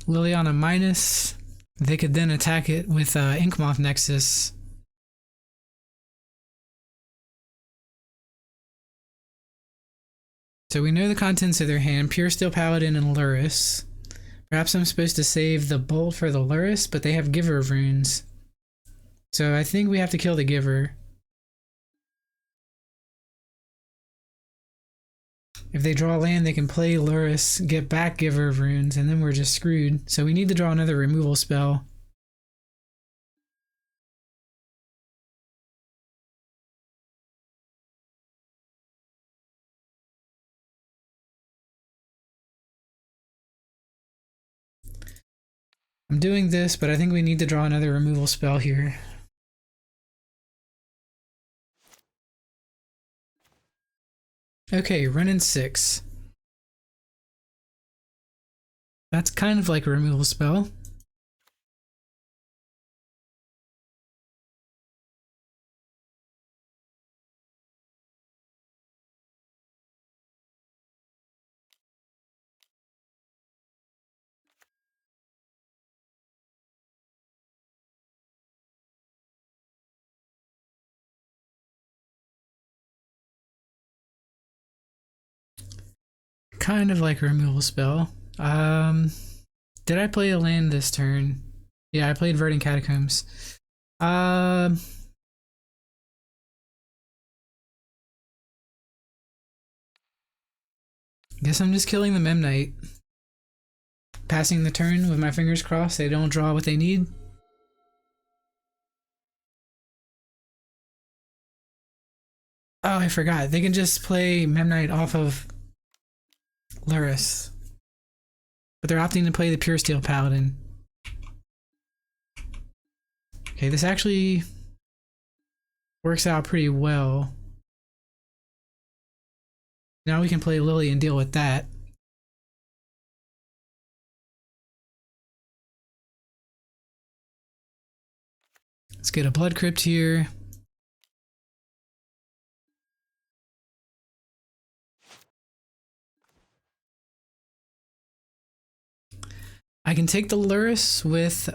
Liliana minus. They could then attack it with Inkmoth Nexus. So we know the contents of their hand, Pure Steel Paladin and Lurrus. Perhaps I'm supposed to save the Bolt for the Lurrus, but they have Giver of Runes. So I think we have to kill the Giver. If they draw land, they can play Lurrus, get back Giver of Runes, and then we're just screwed. So we need to draw another removal spell. I'm doing this, but I think we need to draw another removal spell here. Okay, run in 6. That's kind of like a removal spell. Kind of like a removal spell. Did I play a land this turn? Yeah, I played Verdant Catacombs. Guess I'm just killing the Memnite. Passing the turn with my fingers crossed they don't draw what they need. Oh, I forgot. They can just play Memnite off of Lurrus. But they're opting to play the Pure Steel Paladin. Okay, this actually works out pretty well. Now we can play Lily and deal with that. Let's get a Blood Crypt here. I can take the Lurrus with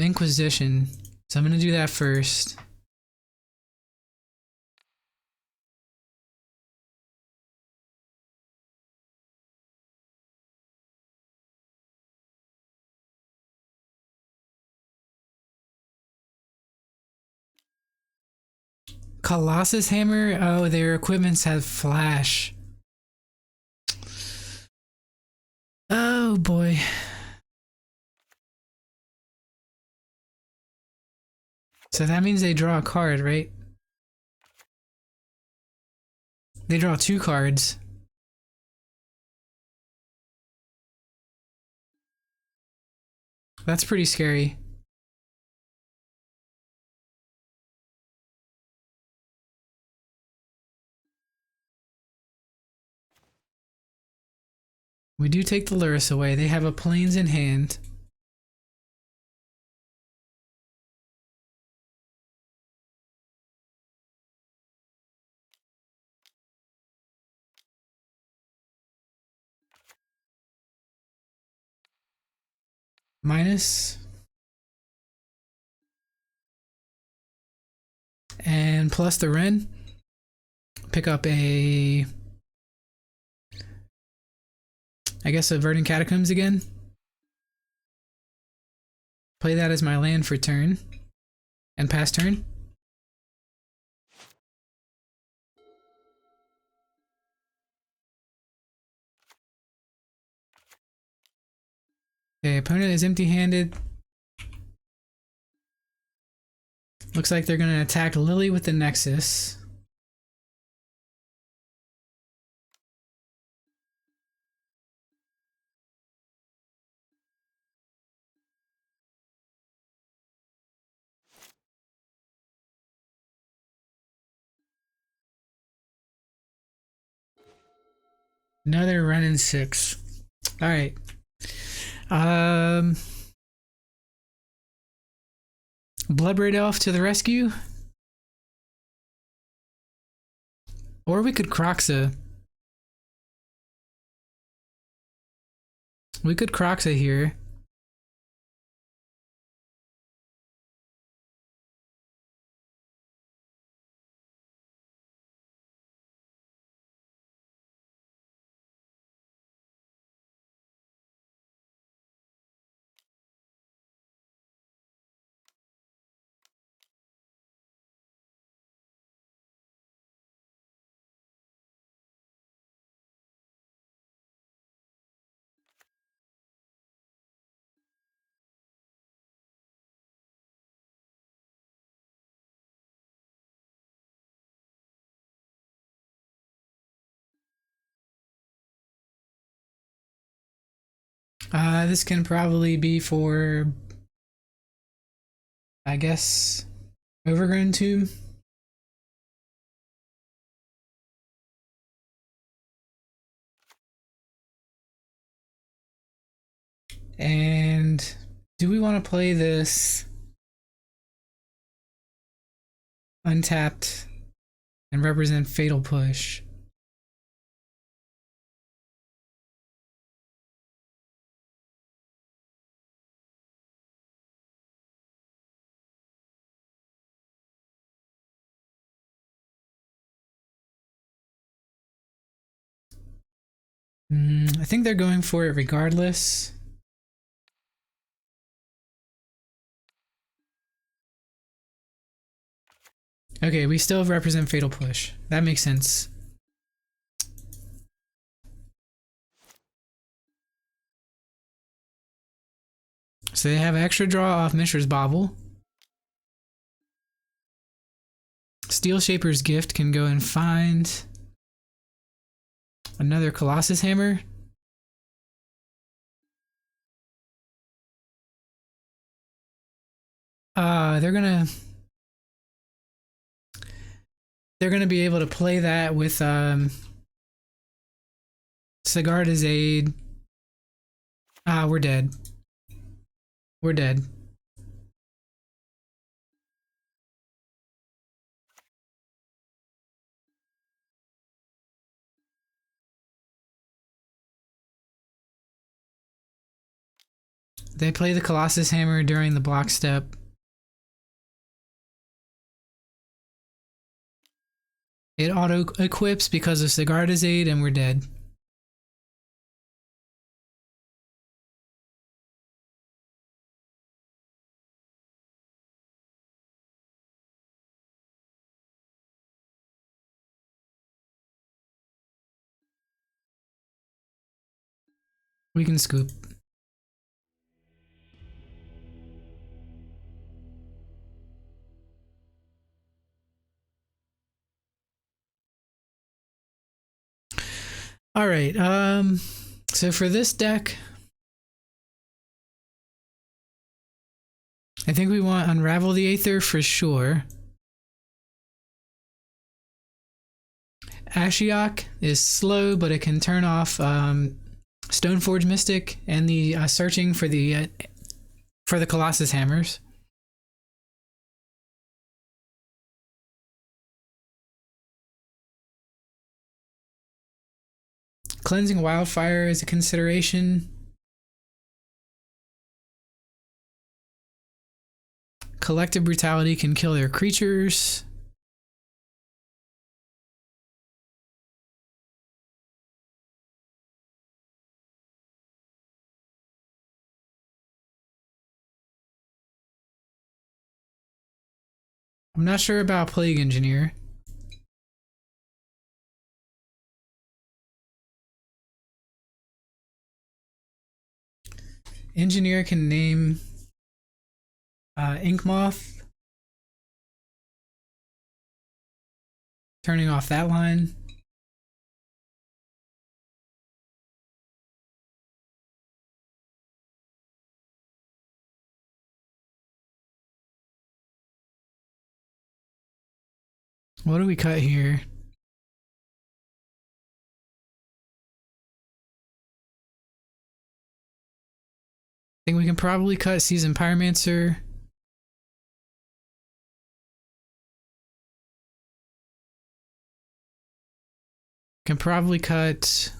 Inquisition. So I'm going to do that first. Colossus Hammer? Oh, their equipments have flash. Oh boy. So that means they draw a card, right? They draw 2 cards. That's pretty scary. We do take the Lurrus away. They have a Plains in hand. Minus. And plus the Wren. pick up a, I guess, a Verdant Catacombs again. Play that as my land for turn. And pass turn. Okay, opponent is empty-handed. Looks like they're gonna attack Lily with the Nexus. Another run in 6. Alright. Bloodbraid Elf to the rescue. Or we could Croxa. We could Croxa here. This can probably be for, I guess, Overgrown Tomb. And do we want to play this untapped and represent Fatal Push? I think they're going for it regardless. Okay, we still represent Fatal Push. That makes sense. So they have extra draw off Mishra's Bauble. Steel Shaper's Gift can go and find another Colossus Hammer. They're gonna be able to play that with Sigarda's Aid. We're dead. We're dead. They play the Colossus Hammer during the block step. It auto-equips because of Sigarda's Aid, and we're dead. We can scoop. All right. So for this deck, I think we want Unravel the Aether for sure. Ashiok is slow, but it can turn off Stoneforge Mystic and the searching for the Colossus Hammers. Cleansing Wildfire is a consideration. Collective Brutality can kill their creatures. I'm not sure about Plague Engineer. Engineer can name Ink Moth. Turning off that line. What do we cut here? I think we can probably cut Seasoned Pyromancer. Can probably cut...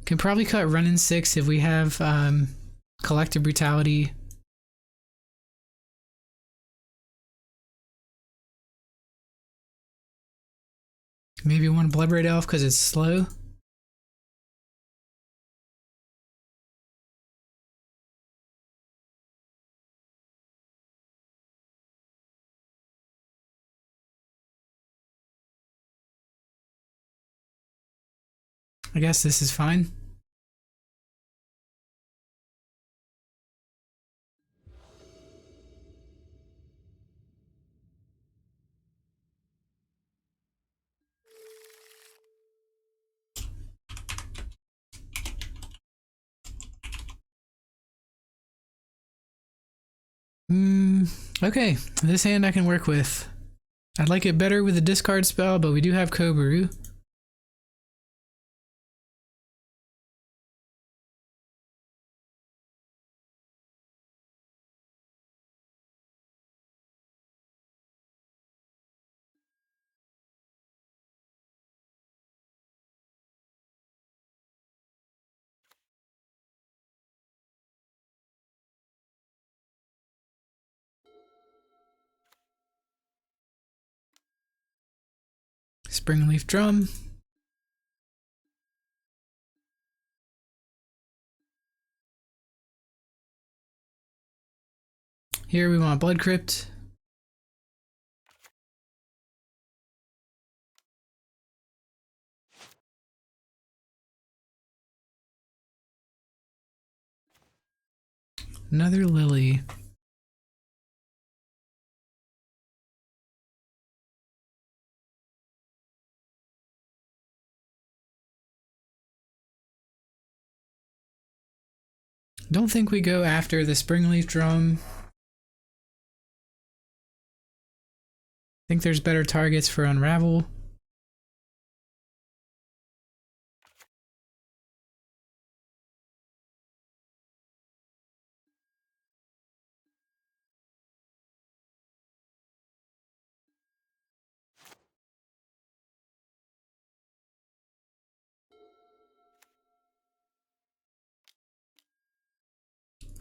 Can probably cut Running 6 if we have Collective Brutality. Maybe one Bloodbraid Elf because it's slow. I guess this is fine. Okay, this hand I can work with. I'd like it better with a discard spell, but we do have Kobaru. Springleaf Drum. Here we want Blood Crypt. Another Lily. Don't think we go after the Springleaf Drum. Think there's better targets for Unravel.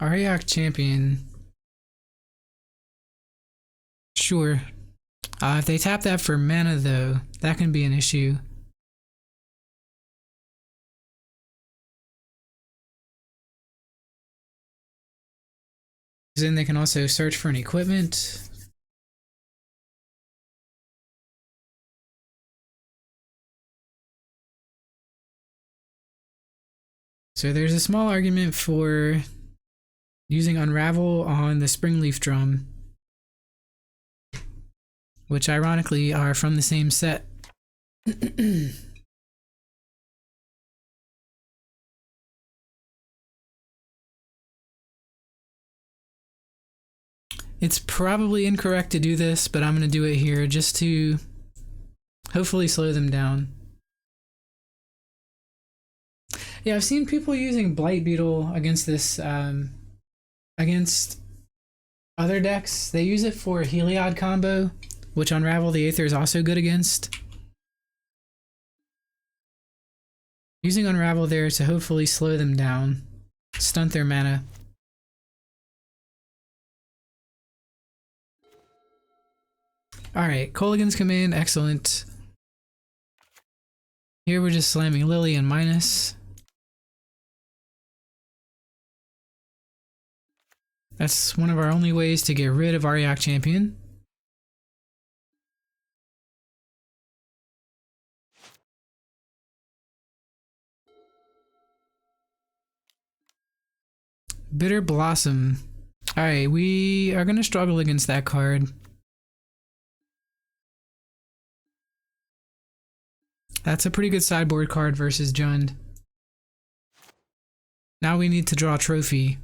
Ariok Champion. Sure. If they tap that for mana though, that can be an issue. Then they can also search for an equipment. So there's a small argument for using Unravel on the Springleaf Drum, which ironically are from the same set. It's probably incorrect to do this, but I'm going to do it here just to hopefully slow them down. Yeah, I've seen people using Blight Beetle against this, against other decks. They use it for Heliod combo, which Unravel the Aether is also good against. Using Unravel there to hopefully slow them down, stunt their mana. Alright, Kolaghan's Command, excellent. Here we're just slamming Lily and minus. That's one of our only ways to get rid of Ariak Champion. Bitter Blossom. Alright, we are going to struggle against that card. That's a pretty good sideboard card versus Jund. Now we need to draw a trophy.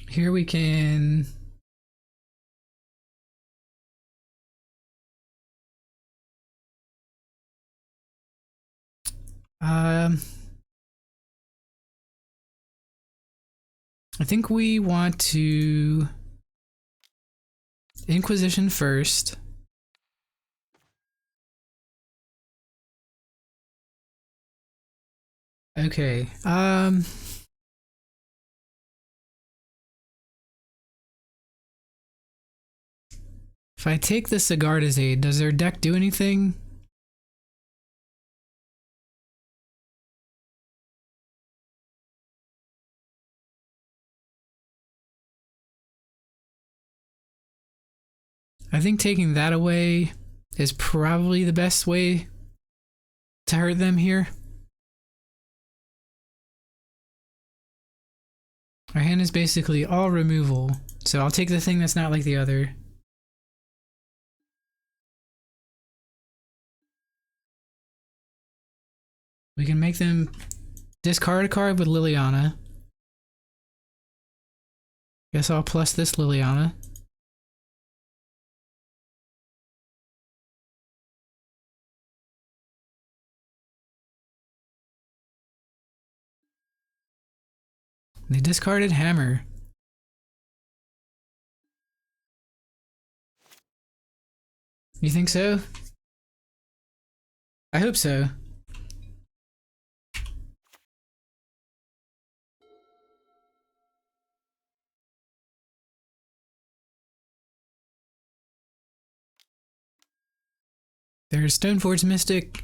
Here we can... I think we want to Inquisition first. Okay. If I take the Sigarda's Aid, does their deck do anything? I think taking that away is probably the best way to hurt them here. Our hand is basically all removal, so I'll take the thing that's not like the other. We can make them discard a card with Liliana. Guess I'll plus this Liliana. They discarded Hammer. You think so? I hope so. There's Stoneforge Mystic.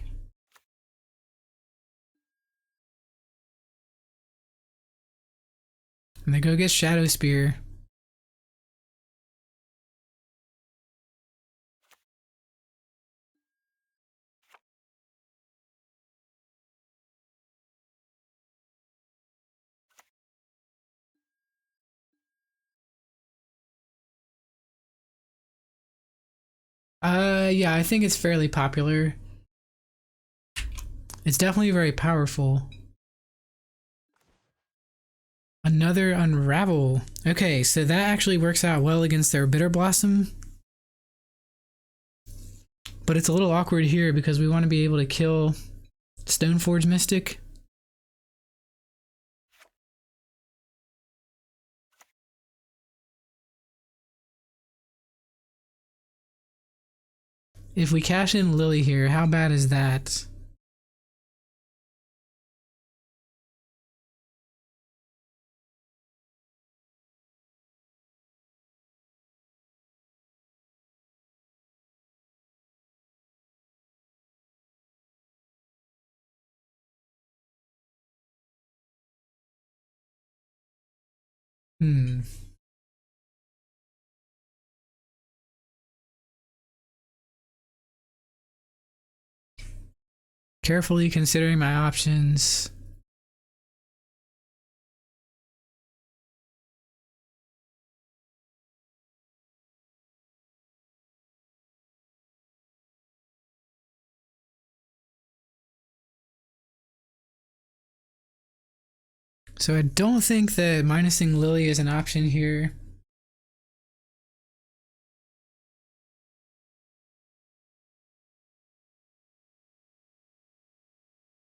And they go get Shadow Spear. Yeah, I think it's fairly popular. It's definitely very powerful. Another Unravel. Okay, so that actually works out well against their Bitter Blossom. But it's a little awkward here because we want to be able to kill Stoneforge Mystic. If we cash in Lily here, how bad is that? Hmm. Carefully considering my options. So I don't think that minusing Lily is an option here.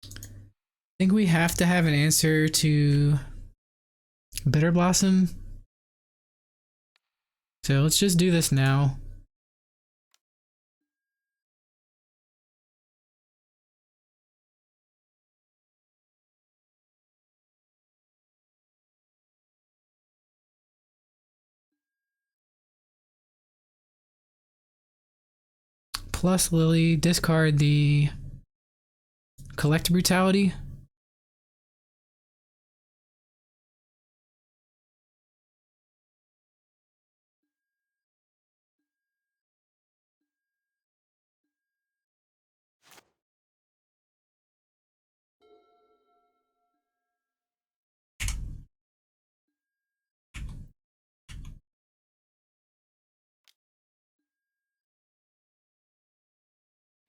I think we have to have an answer to Bitter Blossom. So let's just do this now. plus Lily, discard the Collect Brutality.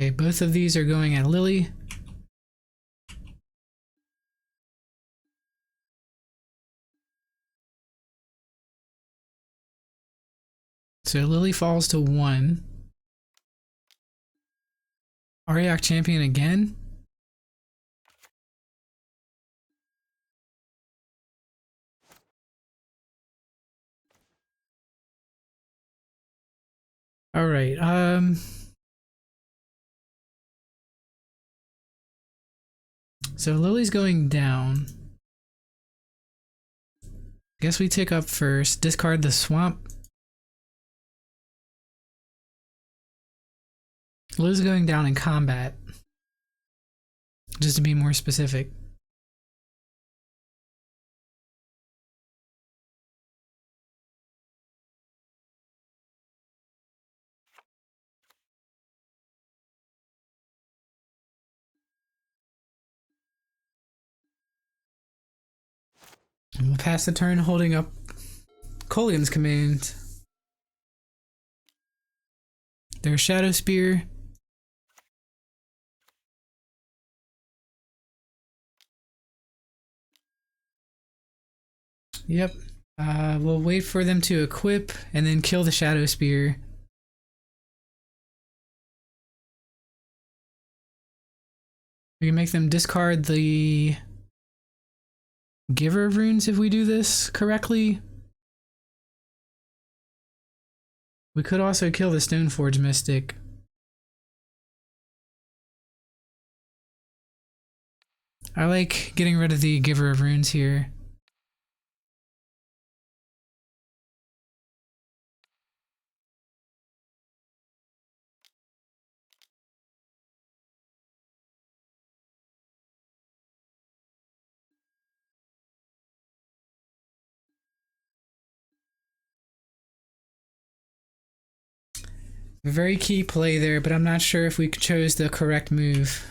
Okay, both of these are going at Lily. So Lily falls to 1. Ariok Champion again. All right. So Lily's going down. Guess we take up first. Discard the swamp. Lily's going down in combat. Just to be more specific. And we'll pass the turn holding up Kolaghan's command. There's Shadow Spear. Yep. We'll wait for them to equip and then kill the Shadow Spear. We can make them discard the Giver of Runes if we do this correctly. We could also kill the Stoneforge Mystic. I like getting rid of the Giver of Runes here. Very key play there, but I'm not sure if we chose the correct move.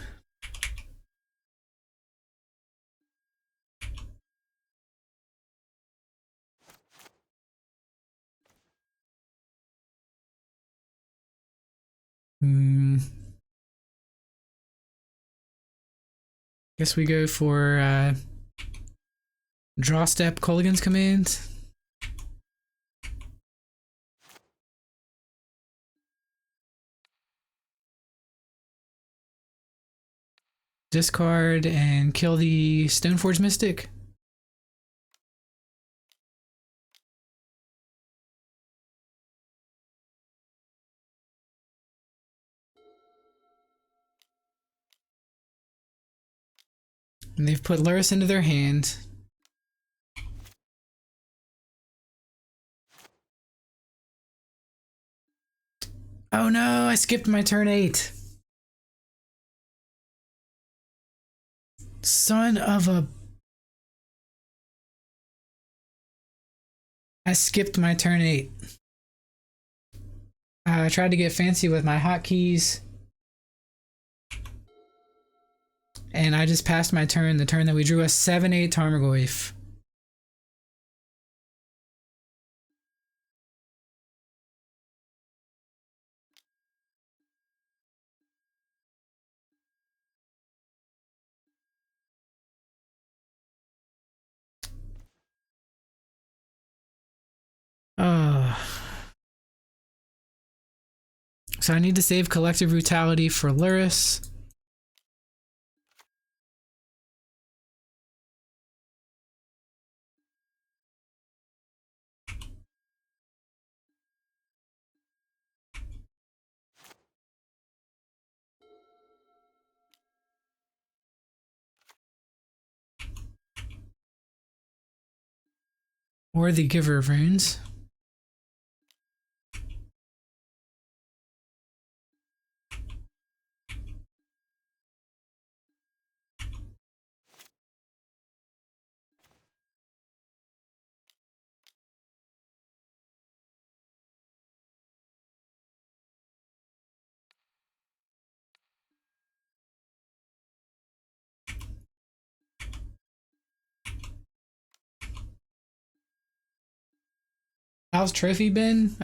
Guess we go for draw step Kolaghan's command. Discard and kill the Stoneforge Mystic. And they've put Luris into their hand. Oh no, I skipped my turn 8. Son of a... I skipped my turn 8. I tried to get fancy with my hotkeys. And I just passed my turn, the turn that we drew a 7/8 Tarmogoyf. So I need to save Collective Brutality for Luris. Or the Giver of Runes. How's trophy been?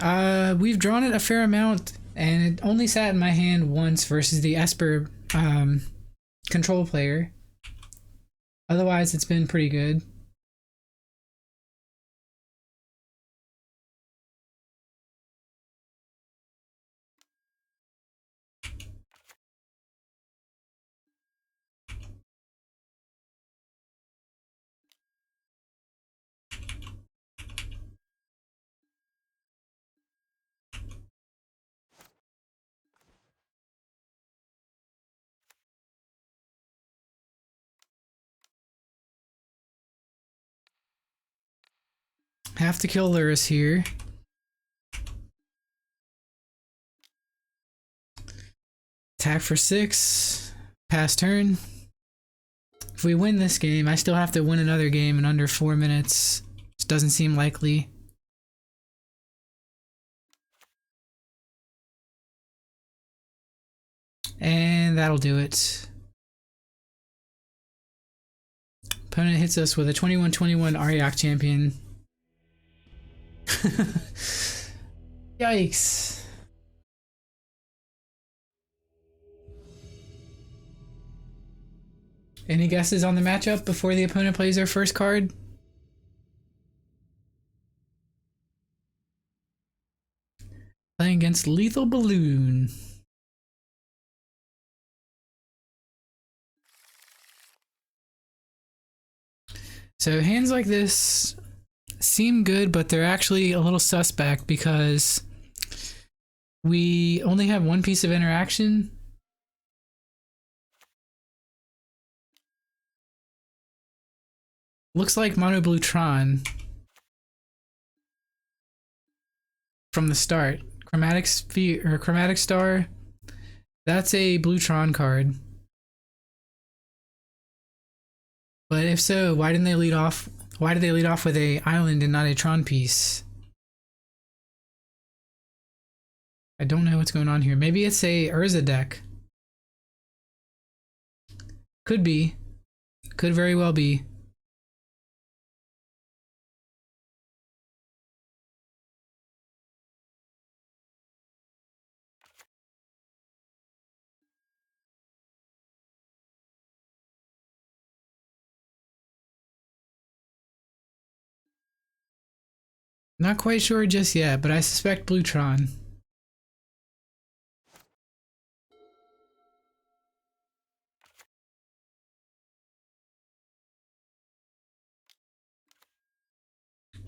We've drawn it a fair amount, and it only sat in my hand once versus the Esper control player. Otherwise, it's been pretty good. Have to kill Luris here. Attack for 6. Pass turn. If we win this game, I still have to win another game in under 4 minutes. Which doesn't seem likely. And that'll do it. Opponent hits us with a 21-21 Ariak champion. Yikes. Any guesses on the matchup before the opponent plays their first card? Playing against Lethal Balloon. So hands like this seem good, but they're actually a little suspect because we only have one piece of interaction. Looks like Mono Blue Tron from the start. Chromatic Sphere or Chromatic Star. That's a Blue Tron card. But if so, why didn't they lead off? Why did they lead off with a island and not a Tron piece? I don't know what's going on here. Maybe it's a Urza deck. Could be. Could very well be. Not quite sure just yet, but I suspect Bluetron.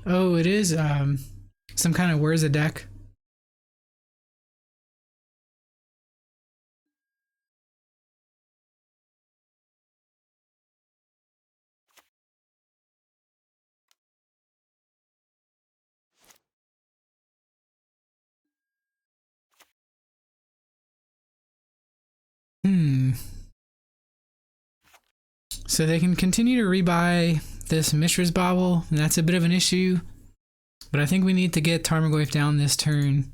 Oh, it is some kind of Where's a deck. So they can continue to rebuy this Mishra's Bauble, and that's a bit of an issue. But I think we need to get Tarmogoyf down this turn.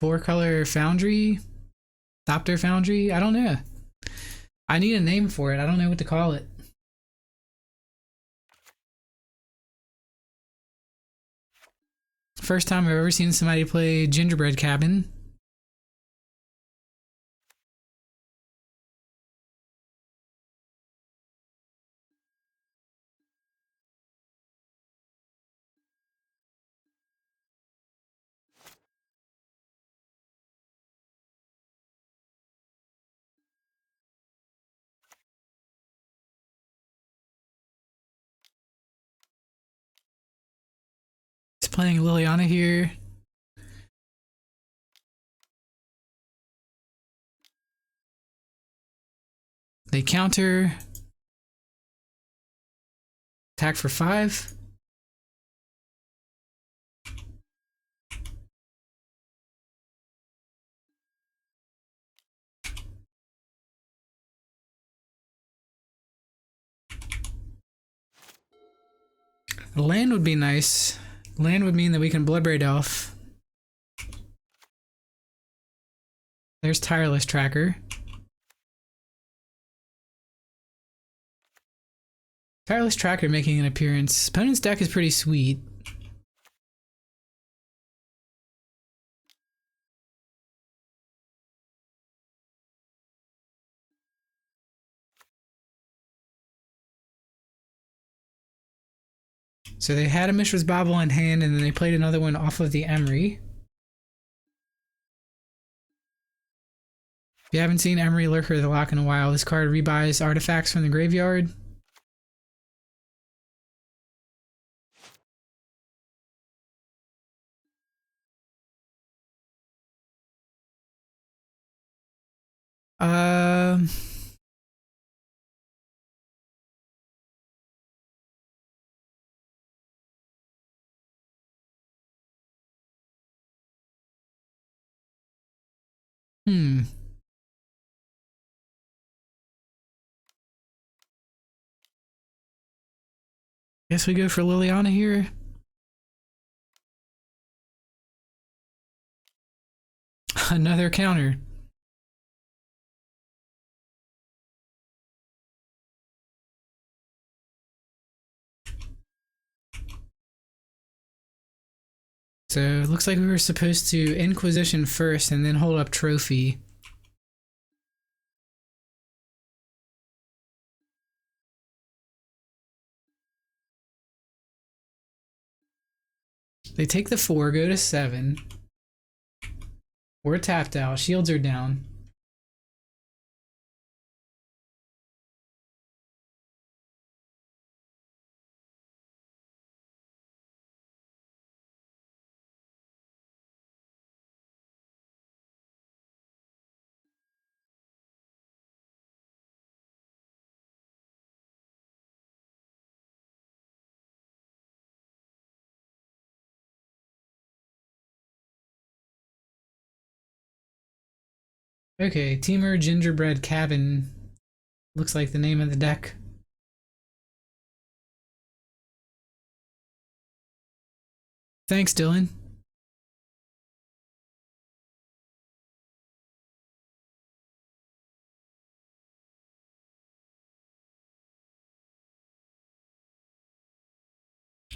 Four color Foundry? Thopter Foundry? I don't know. I need a name for it. I don't know what to call it. First time I've ever seen somebody play Gingerbread Cabin. It's playing Liliana here. They counter. Attack for 5. Land would be nice. Land would mean that we can Bloodbraid Elf. There's Tireless Tracker. Tireless Tracker making an appearance. Opponent's deck is pretty sweet. So they had a Mishra's Bauble in hand, and then they played another one off of the Emery. If you haven't seen Emery Lurker the Lock in a while, this card rebuys artifacts from the graveyard. Um... Hmm. Guess we go for Liliana here. Another counter. So it looks like we were supposed to Inquisition first and then hold up Trophy. They take the 4, go to 7. We're tapped out, shields are down. Okay, Teamer Gingerbread Cabin looks like the name of the deck. Thanks, Dylan.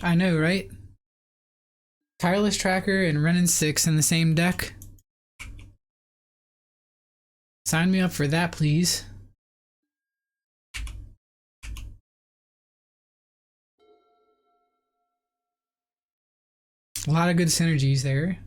I know, right? Tireless Tracker and Renin 6 in the same deck. Sign me up for that, please. A lot of good synergies there.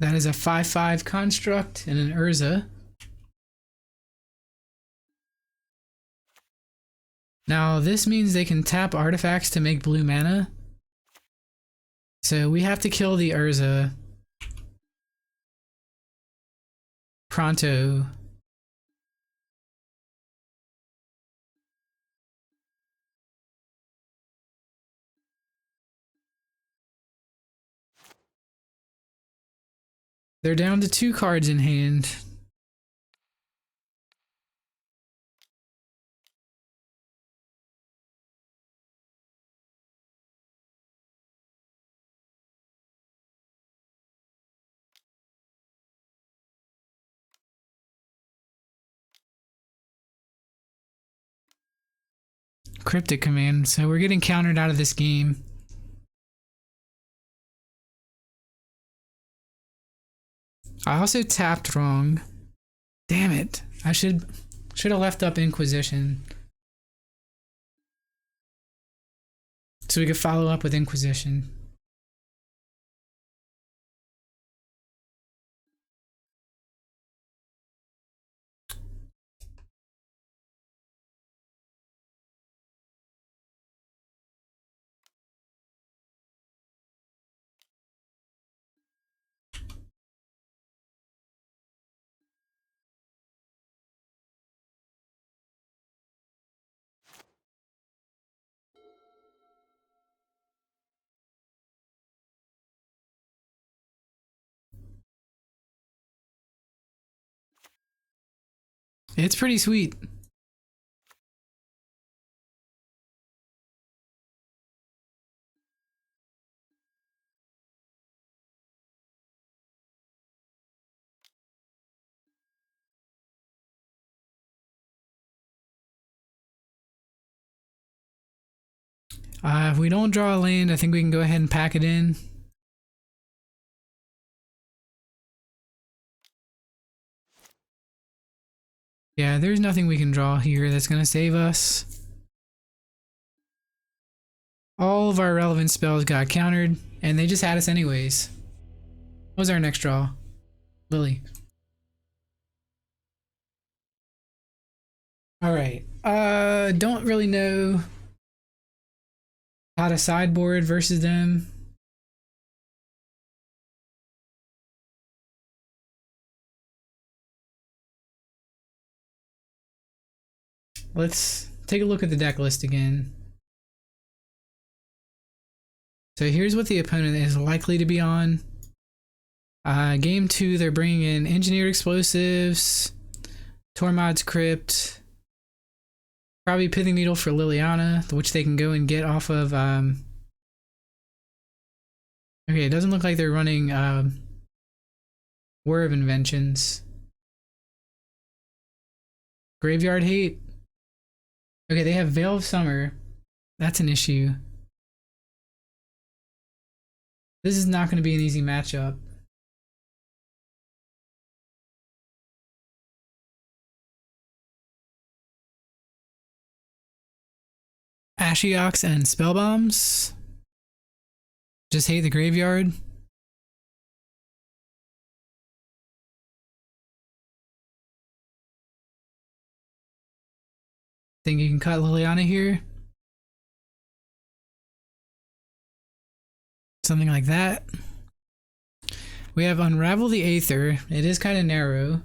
That is a 5/5 construct and an Urza. Now this means they can tap artifacts to make blue mana. So we have to kill the Urza pronto. They're down to 2 cards in hand. Cryptic Command, so we're getting countered out of this game. I also tapped wrong. Damn it. I should have left up Inquisition. So we could follow up with Inquisition. It's pretty sweet. If we don't draw a land, I think we can go ahead and pack it in. Yeah, there's nothing we can draw here that's going to save us. All of our relevant spells got countered, and they just had us anyways. What was our next draw? Lily. Alright. Don't really know how to sideboard versus them. Let's take a look at the deck list again. So here's what the opponent is likely to be on. Game 2, they're bringing in Engineered Explosives, Tormod's Crypt, probably Pithing Needle for Liliana, which they can go and get off of... Okay, it doesn't look like they're running War of Inventions. Graveyard Hate. Okay, they have Veil of Summer. That's an issue. This is not going to be an easy matchup. Ashiok and Spellbombs. Just hate the graveyard. Think you can cut Liliana here? Something like that. We have Unravel the Aether. It is kind of narrow.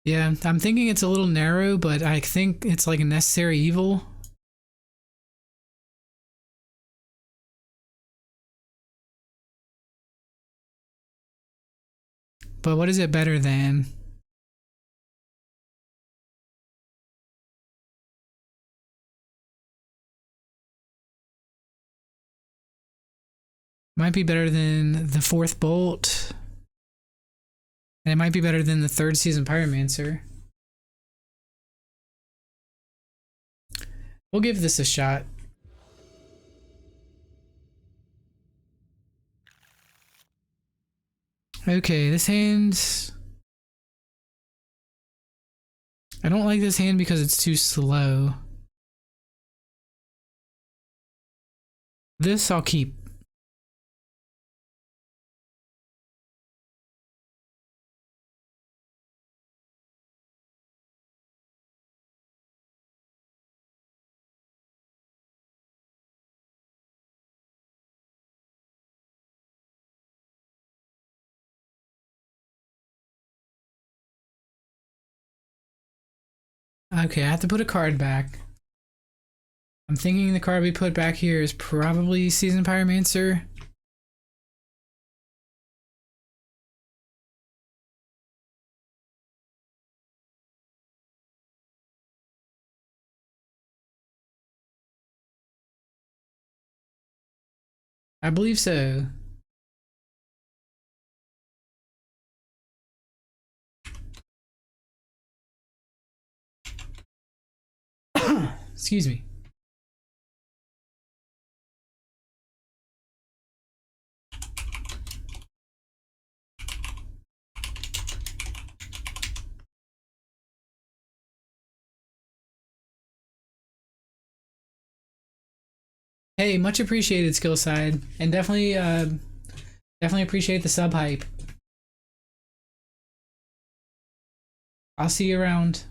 Yeah, I'm thinking it's a little narrow, but I think it's like a necessary evil. But what is it better than? Might be better than the fourth bolt. And it might be better than the third season Pyromancer. We'll give this a shot. Okay, this hand... I don't like this hand because it's too slow. This I'll keep. Okay, I have to put a card back. I'm thinking the card we put back here is probably Season Pyromancer. I believe so. Excuse me. Hey, much appreciated, Skillside, and definitely appreciate the sub hype. I'll see you around.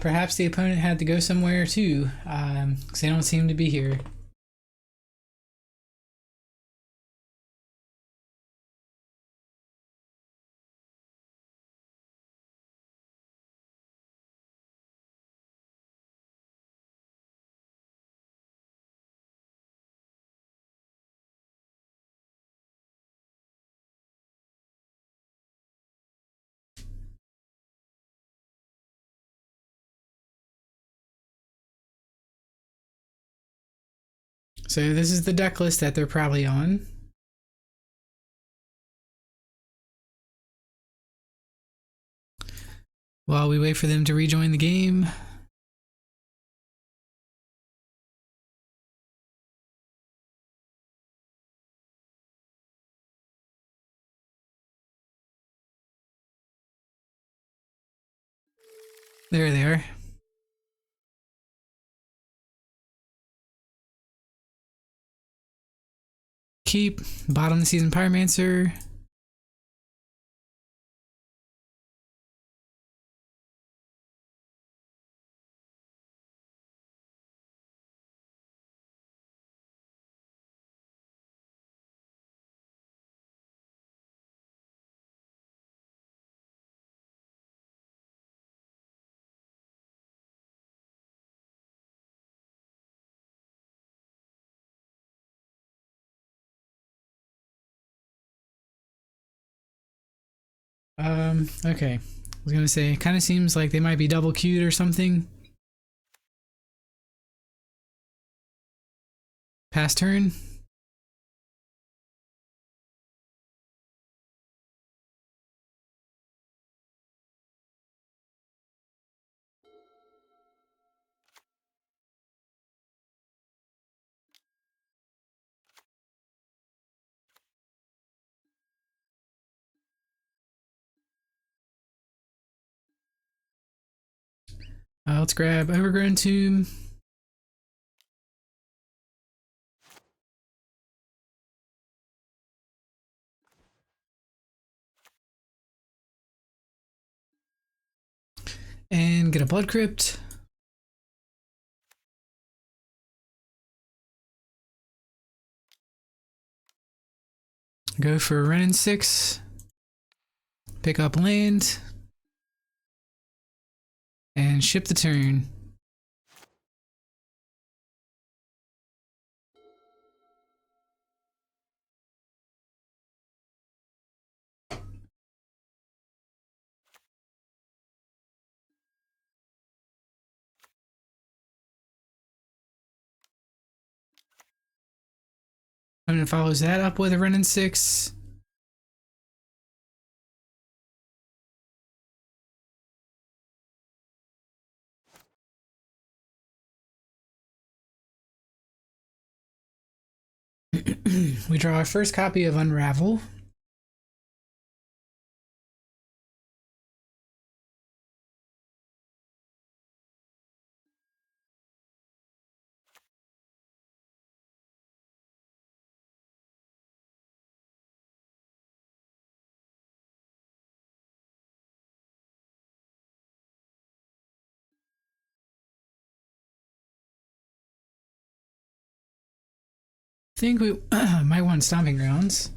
Perhaps the opponent had to go somewhere too, because they don't seem to be here. So this is the deck list that they're probably on. While we wait for them to rejoin the game. There they are. Keep, bottom of the season Pyromancer. Okay. I was gonna say, it kind of seems like they might be double queued or something. Pass turn. Let's grab Overgrown Tomb. And get a Blood Crypt. Go for Renin 6. Pick up land. And ship the turn. Opponent follows that up with a Renin 6. We draw our first copy of Unravel. I think we might want Stomping Grounds.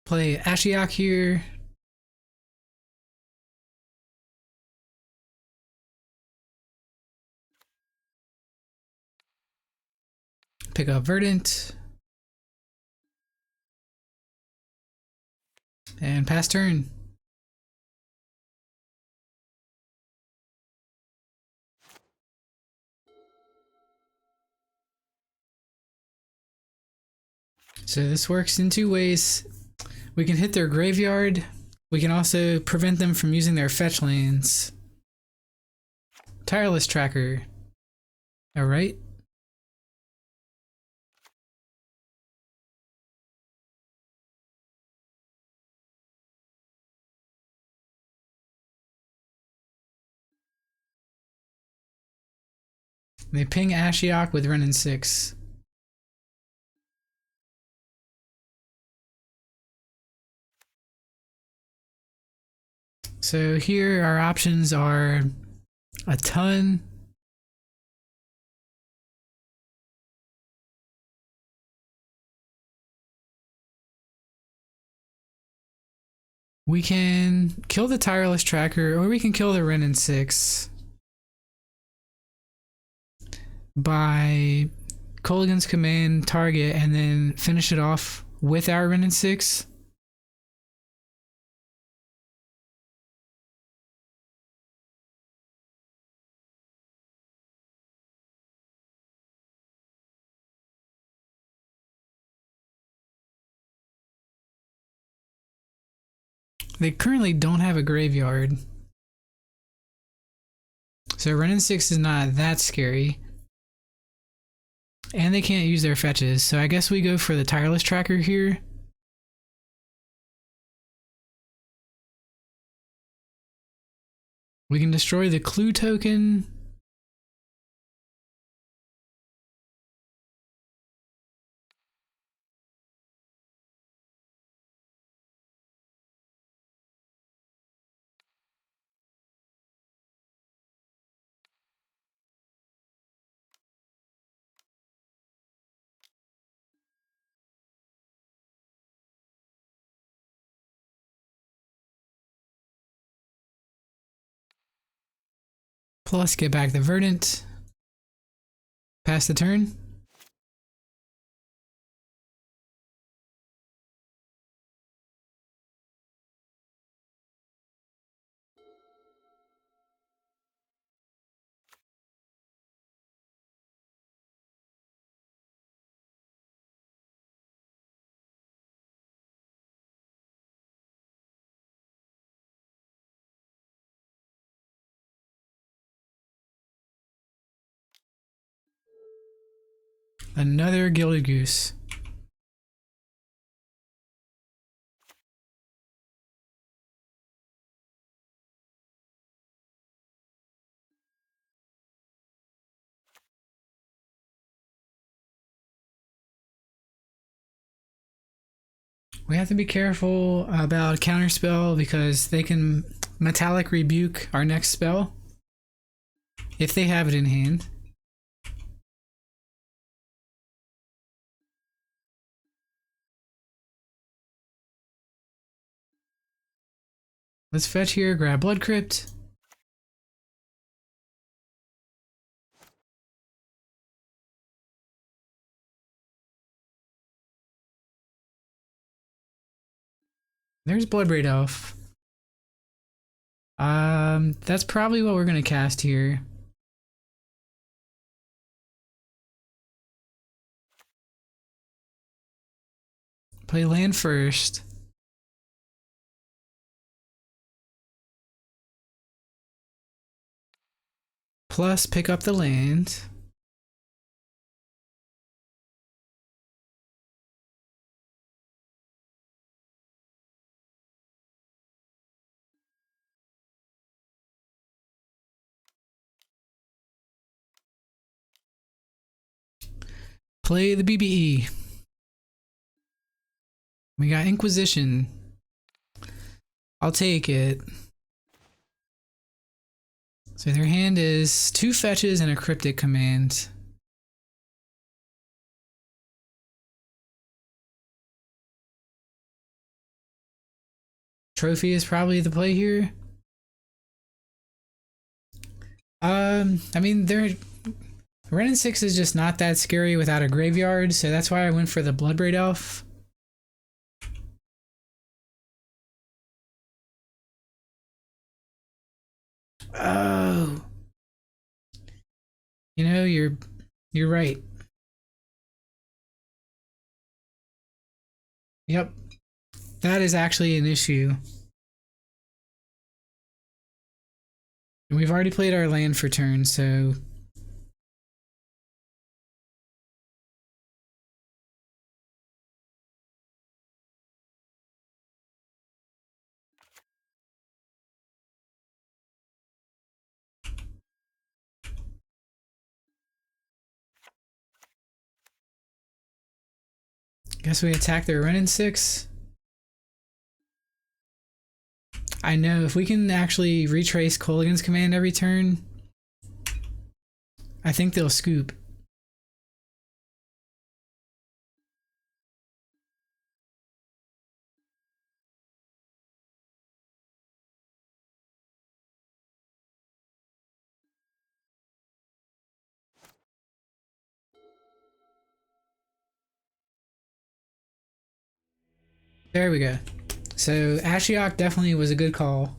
Play Ashiok here. Pick up Verdant. And pass turn. So this works in two ways. We can hit their graveyard. We can also prevent them from using their fetch lands. Tireless Tracker. Alright. They ping Ashiok with Renin 6. So here our options are a ton. We can kill the Tireless Tracker, or we can kill the Renin 6 by Kolaghan's command target and then finish it off with our Renin 6. They currently don't have a graveyard, so Renin 6 is not that scary. And they can't use their fetches, so I guess we go for the Tireless Tracker here. We can destroy the clue token. Plus get back the Verdant. Pass the turn. Another Gilded Goose. We have to be careful about Counterspell because they can Metallic Rebuke our next spell if they have it in hand. Let's fetch here, grab Blood Crypt. There's Bloodbraid Elf. That's probably what we're gonna cast here. Play land first. Plus pick up the land. Play the BBE. We got Inquisition. I'll take it. So their hand is 2 fetches and a Cryptic command. Trophy is probably the play here. I mean, Renin 6 is just not that scary without a graveyard, so that's why I went for the Bloodbraid Elf. Oh. You know, you're right. Yep. That is actually an issue. And we've already played our land for turn, so Guess we attack their running 6. I know, if we can actually retrace Colligan's command every turn, I think they'll scoop. There we go. So Ashiok definitely was a good call.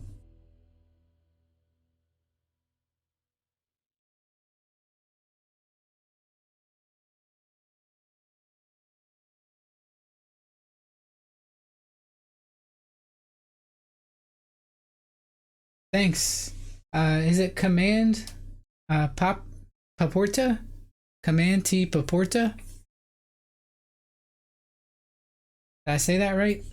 Thanks. Is it Command Paporta? Command T Paporta? Did I say that right?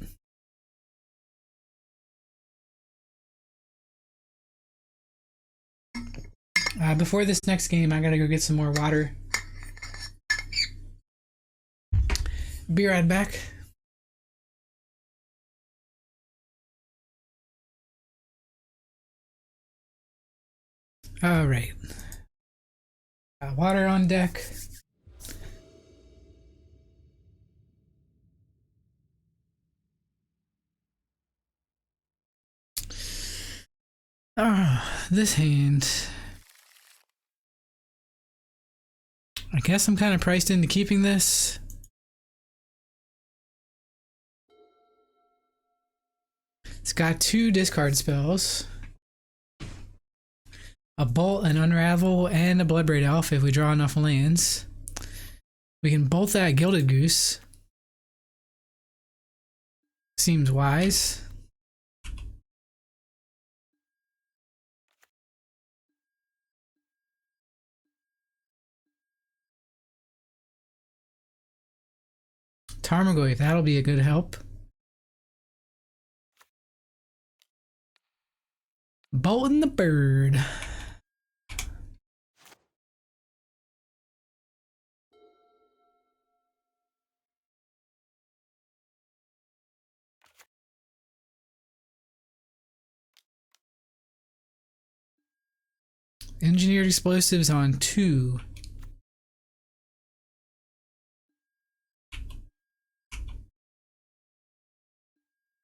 Before this next game, I gotta go get some more water. Be right back. All right. Water on deck. This hand. I guess I'm kind of priced into keeping this. It's got 2 discard spells. A Bolt, an Unravel, and a Bloodbraid Elf if we draw enough lands. We can bolt that Gilded Goose. Seems wise. Tarmogoyf, that'll be a good help. Bolting the bird. Engineered explosives on 2.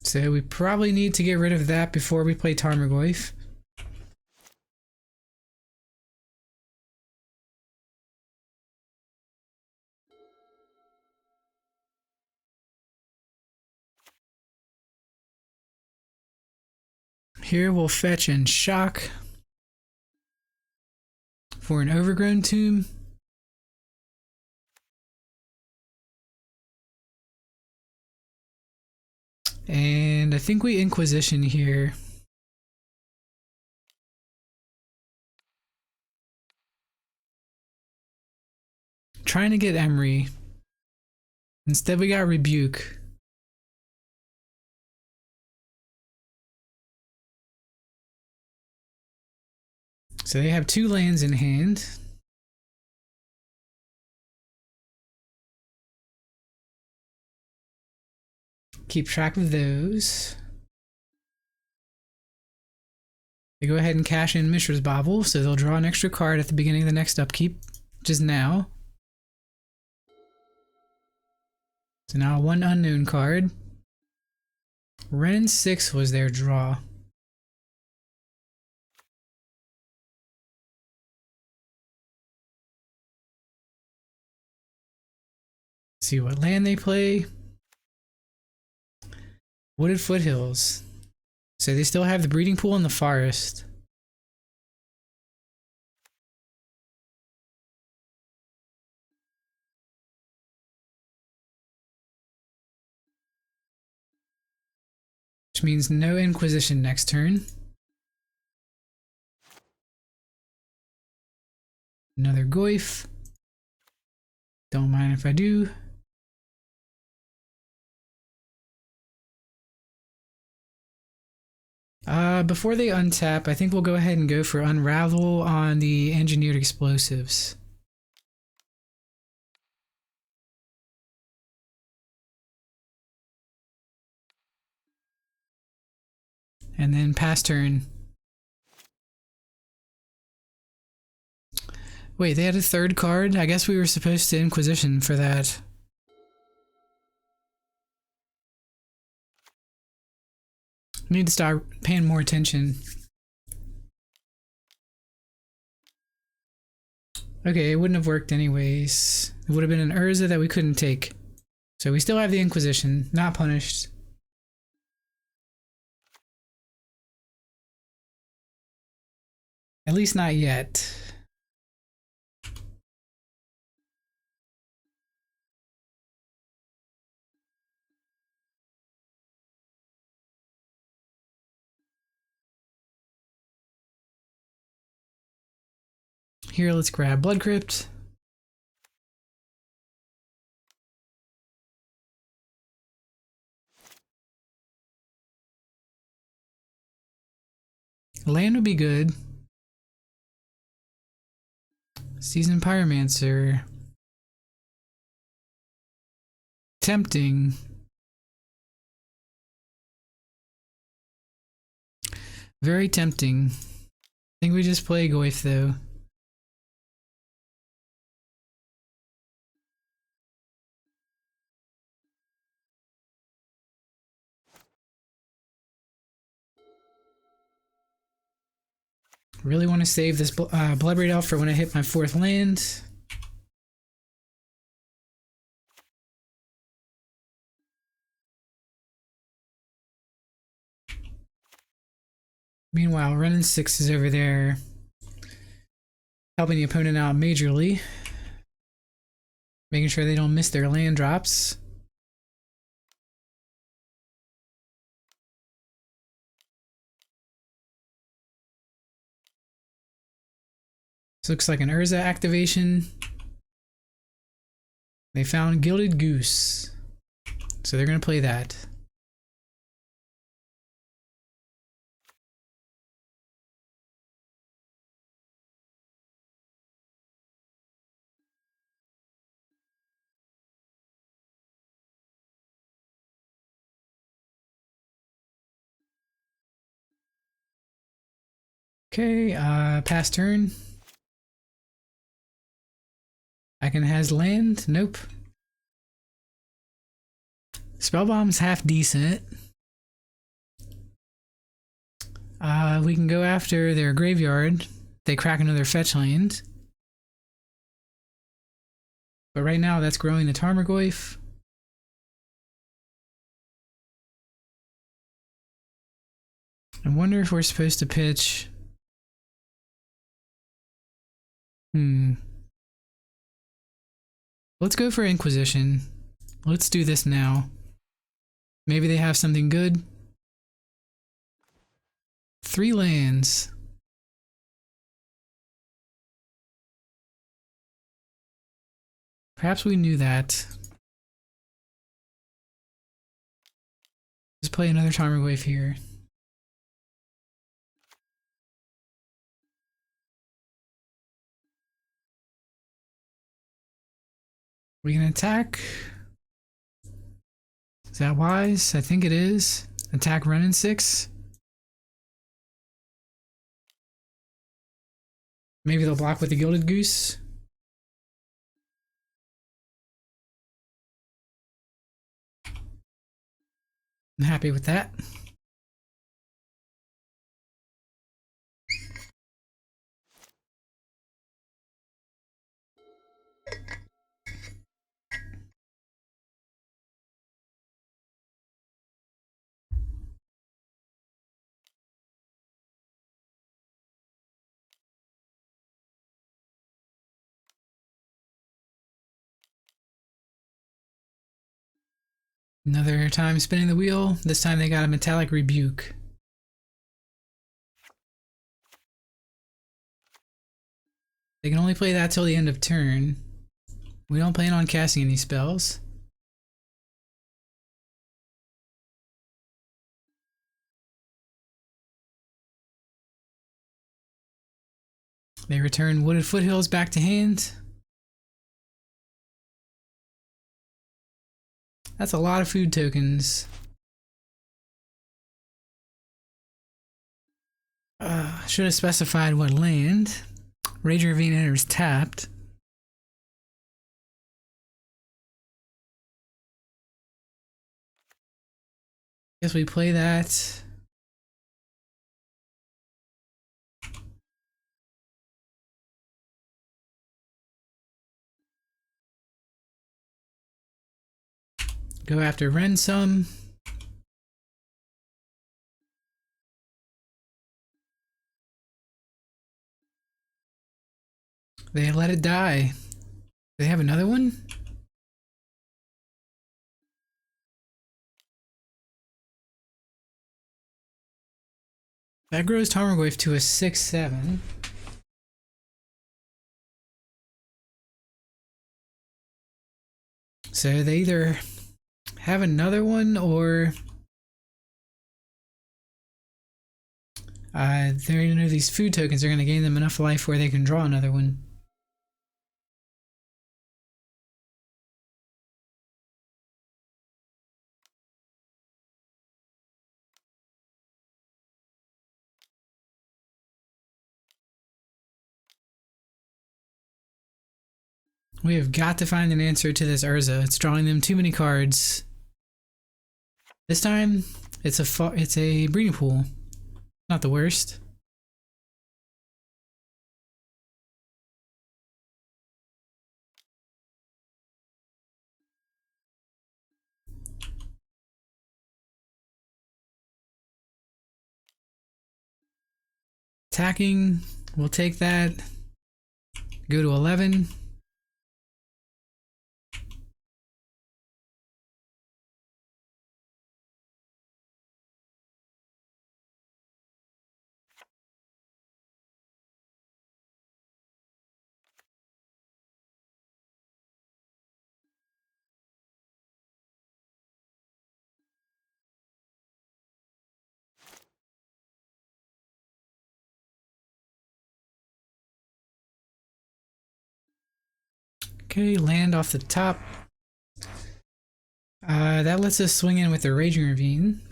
So we probably need to get rid of that before we play Tarmogoyf. Here we'll fetch and shock for an Overgrown Tomb. And I think we Inquisition here. Trying to get Emery. Instead we got Rebuke. So they have 2 lands in hand. Keep track of those. They go ahead and cash in Mishra's Bauble, so they'll draw an extra card at the beginning of the next upkeep, which is now. So now 1 unknown card. Renin 6 was their draw. See what land they play. Wooded Foothills. So they still have the breeding pool in the forest. Which means no Inquisition next turn. Another Goyf. Don't mind if I do. Before they untap, I think we'll go ahead and go for Unravel on the Engineered Explosives. And then pass turn. Wait, they had a third card? I guess we were supposed to Inquisition for that. Need to start paying more attention. Okay, it wouldn't have worked anyways. It would have been an Urza that we couldn't take. So we still have the Inquisition, not punished. At least not yet. Here, let's grab Blood Crypt. Land would be good. Seasoned Pyromancer. Tempting. Very tempting. I think we just play Goyf though. Really want to save this Bloodbraid Elf for when I hit my 4th land. Meanwhile, Running 6 is over there helping the opponent out majorly. Making sure they don't miss their land drops. This looks like an Urza activation. They found Gilded Goose. So they're going to play that. Okay, pass turn. Icon has land? Nope. Spellbomb's half decent. We can go after their graveyard. They crack another fetch land. But right now that's growing the Tarmogoyf. I wonder if we're supposed to pitch. Let's go for Inquisition. Let's do this now. Maybe they have something good. 3 lands. Perhaps we knew that. Let's play another Tarmogoyf here. We can attack. Is that wise? I think it is. Attack Running 6. Maybe they'll block with the Gilded Goose. I'm happy with that. Another time spinning the wheel. This time they got a Metallic Rebuke. They can only play that till the end of turn. We don't plan on casting any spells. They return Wooded Foothills back to hand. That's a lot of food tokens. Should have specified what land. Raging Ravine enters tapped. Guess we play that. Go after Rensum. They let it die. They have another one? That grows Tarmogoyf to a 6/7. So they either have another one or these food tokens are going to gain them enough life where they can draw another one. We have got to find an answer to this Urza. It's drawing them too many cards. This time, it's a breeding pool. Not the worst. Attacking, we'll take that. Go to 11. Okay, land off the top. That lets us swing in with the Raging Ravine.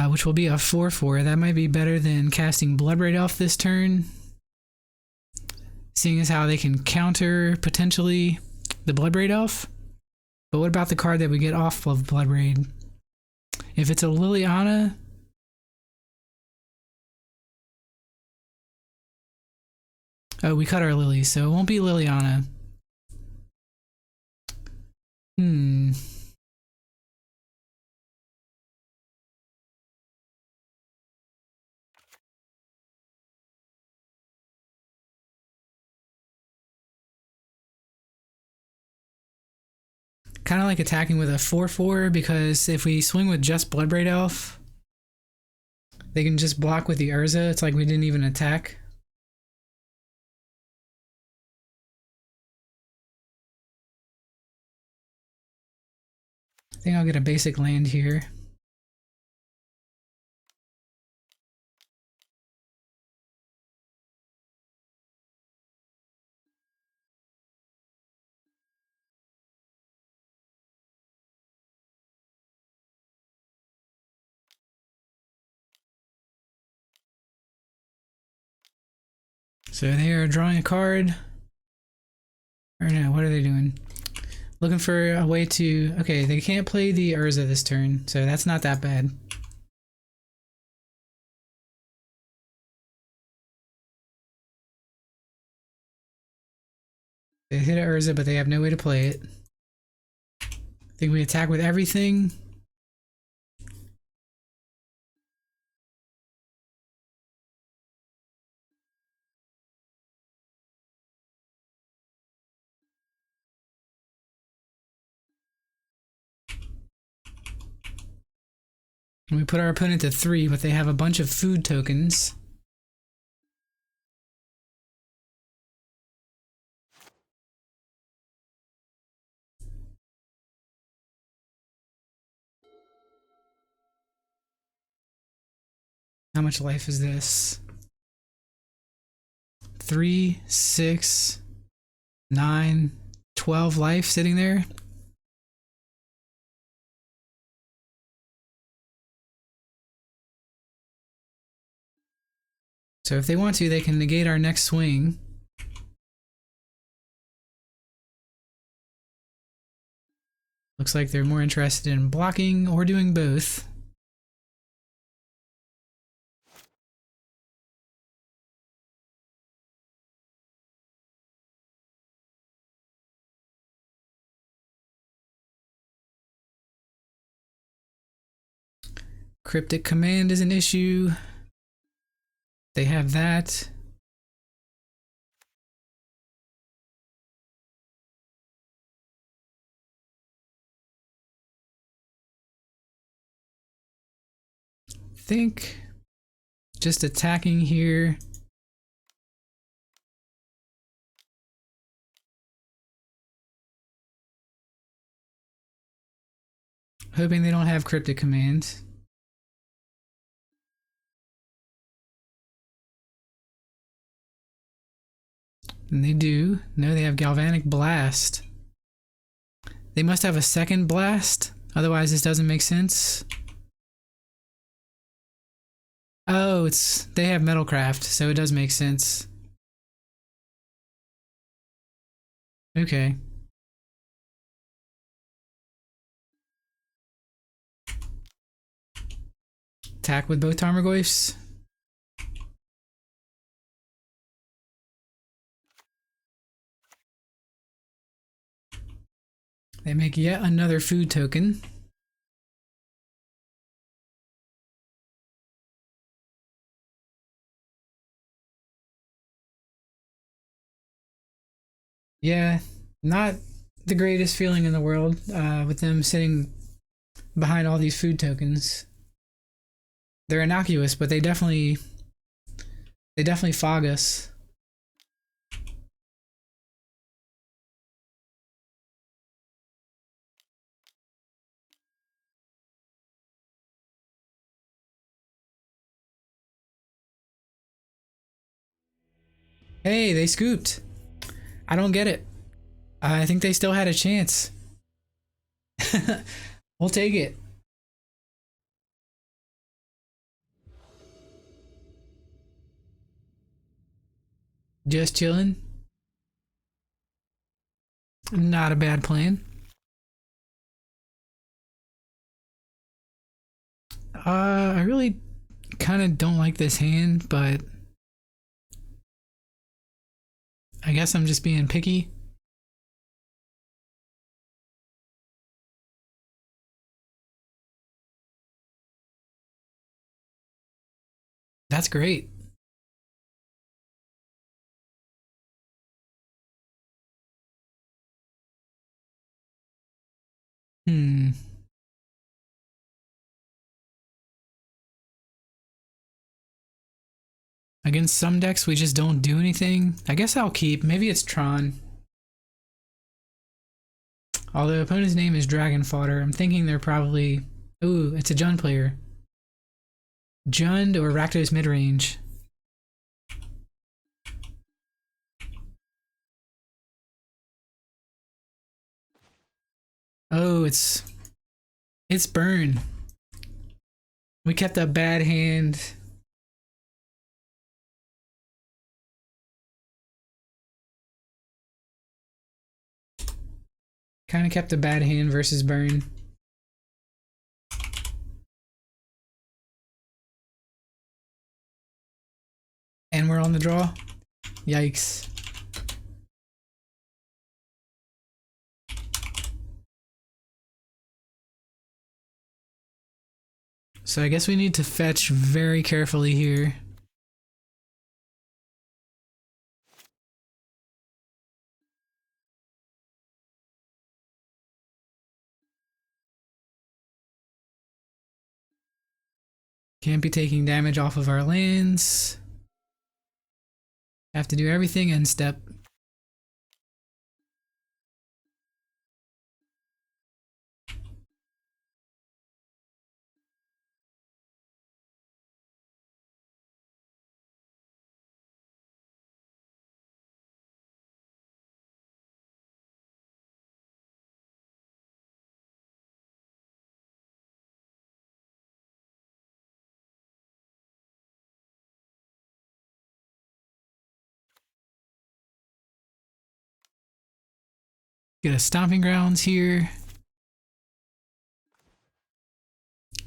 Which will be a 4/4. That might be better than casting Bloodbraid Elf this turn. Seeing as how they can counter, potentially, the Bloodbraid Elf. But what about the card that we get off of Bloodbraid? If it's a Liliana... Oh, we cut our Lilies, so it won't be Liliana. Kind of like attacking with a 4/4, because if we swing with just Bloodbraid Elf, they can just block with the Urza. It's like we didn't even attack. I think I'll get a basic land here. So they are drawing a card. Or no, what are they doing? Looking for a way to... Okay, they can't play the Urza this turn, so that's not that bad. They hit an Urza, but they have no way to play it. I think we attack with everything. And we put our opponent to 3, but they have a bunch of food tokens. How much life is this? 3, 6, 9, 12 life sitting there. So if they want to, they can negate our next swing. Looks like they're more interested in blocking or doing both. Cryptic command is an issue. They have that. Think just attacking here. Hoping they don't have cryptic command. And they do. No, they have galvanic blast. They must have a second blast. Otherwise this doesn't make sense. Oh, they have metalcraft, so it does make sense. Okay. Attack with both Tarmogoyfs. They make yet another food token. Yeah, not the greatest feeling in the world with them sitting behind all these food tokens. They're innocuous, but they definitely fog us. Hey, they scooped. I don't get it. I think they still had a chance. We'll take it. Just chilling. Not a bad plan. I really kind of don't like this hand, but I guess I'm just being picky. That's great. Hmm. Against some decks, we just don't do anything. I guess I'll keep. Maybe it's Tron. Although opponent's name is Dragon Fodder, I'm thinking they're probably... Ooh, it's a Jund player. Jund or Rakdos midrange. Oh, it's Burn. We kept a bad hand. Kind of kept a bad hand versus Burn. And we're on the draw. Yikes. So I guess we need to fetch very carefully here. Can't be taking damage off of our lands. Have to do everything end step. Get a stomping grounds here.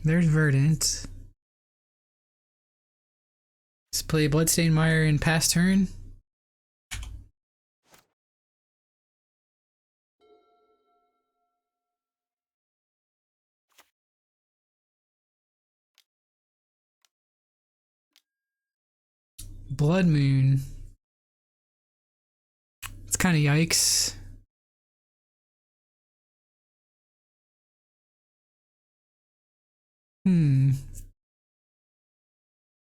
There's Verdant. Let's play Bloodstained Mire in pass turn. Blood Moon. It's kind of yikes.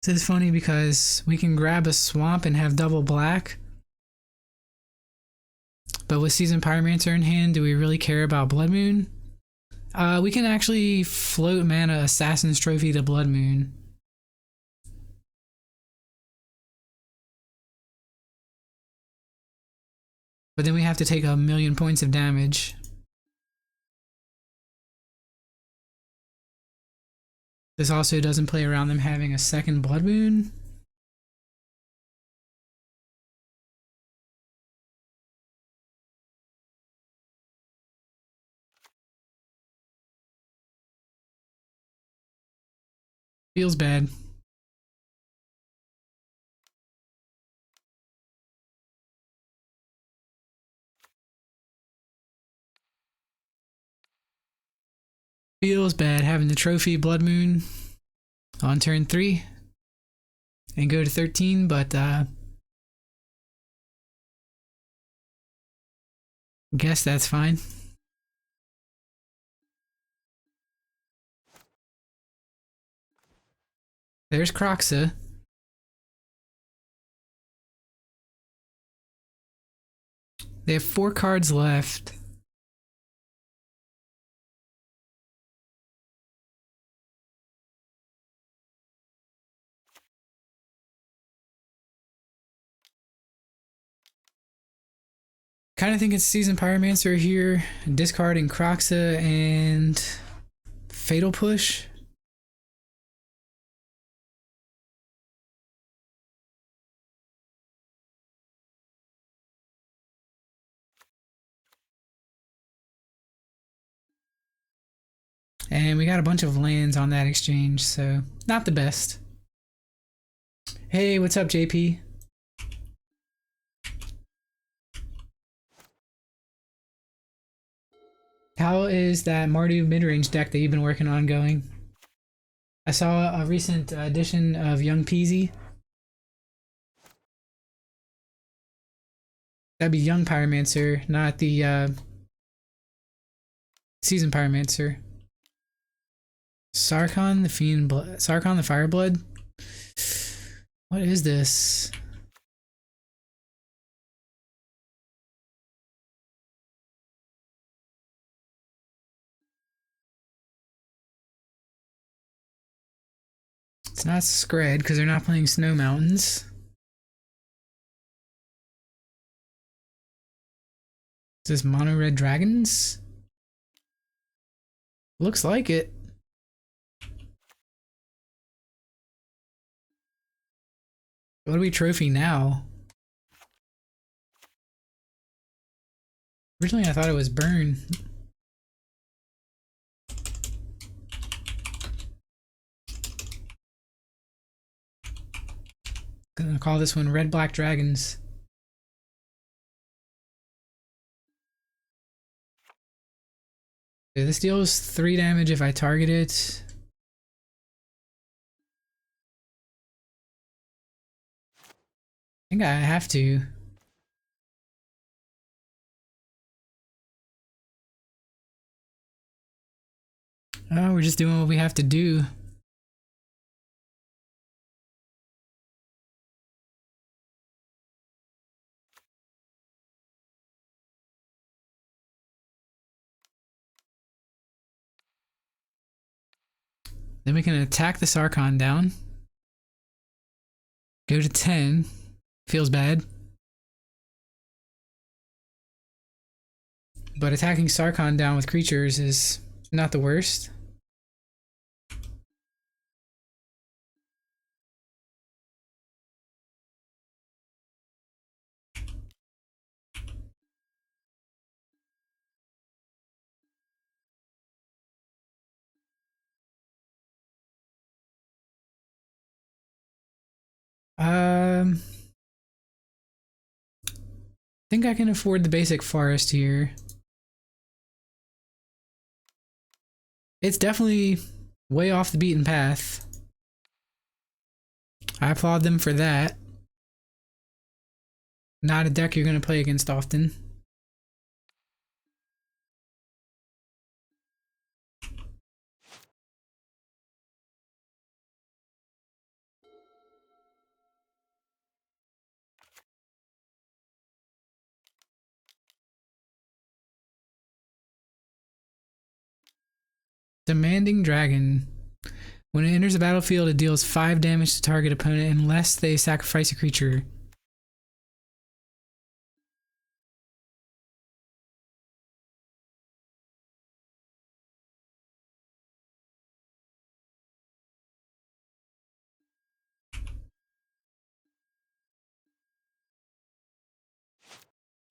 This is funny because we can grab a swamp and have double black. But with Seasoned Pyromancer in hand, do we really care about Blood Moon? We can actually float mana Assassin's Trophy to Blood Moon. But then we have to take 1,000,000 points of damage. This also doesn't play around them having a second Blood Moon. Feels bad. Feels bad having the trophy Blood Moon on turn 3 and go to 13, but guess that's fine. There's Croxa. They have 4 cards left. Kind of think it's Seasoned Pyromancer here, discarding Croxa and Fatal Push. And we got a bunch of lands on that exchange, so not the best. Hey, what's up, JP? How is that Mardu midrange deck that you've been working on going? I saw a recent edition of Young Peasy. That'd be Young Pyromancer, not the Seasoned Pyromancer. Sarkhan the Fiend Blood. Sarkhan the Fireblood? What is this? It's not Scred because they're not playing Snow Mountains. Is this Mono Red Dragons? Looks like it. What do we trophy now? Originally I thought it was Burn. Gonna call this one Red Black Dragons. Okay, this deals 3 damage if I target it. I think I have to. Oh, we're just doing what we have to do. Then we can attack the Sarkhan down. Go to 10. Feels bad. But attacking Sarkhan down with creatures is not the worst. think I can afford the basic forest here. It's definitely way off the beaten path. I applaud them for that. Not a deck you're going to play against often. Demanding Dragon. When it enters the battlefield, it deals 5 damage to target opponent unless they sacrifice a creature.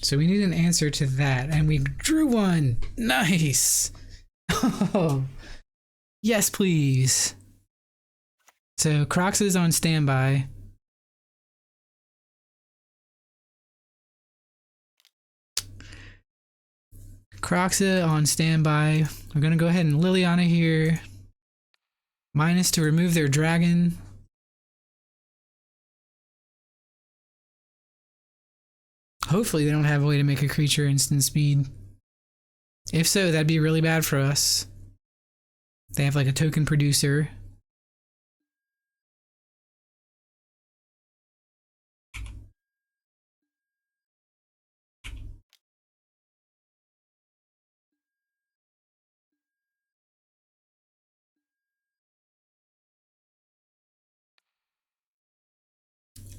So we need an answer to that, and we drew one! Nice! Oh, yes please! So Crocs is on standby. Croxa on standby. We're gonna go ahead and Liliana here. Minus to remove their dragon. Hopefully they don't have a way to make a creature instant speed. If so, that'd be really bad for us. They have like a token producer.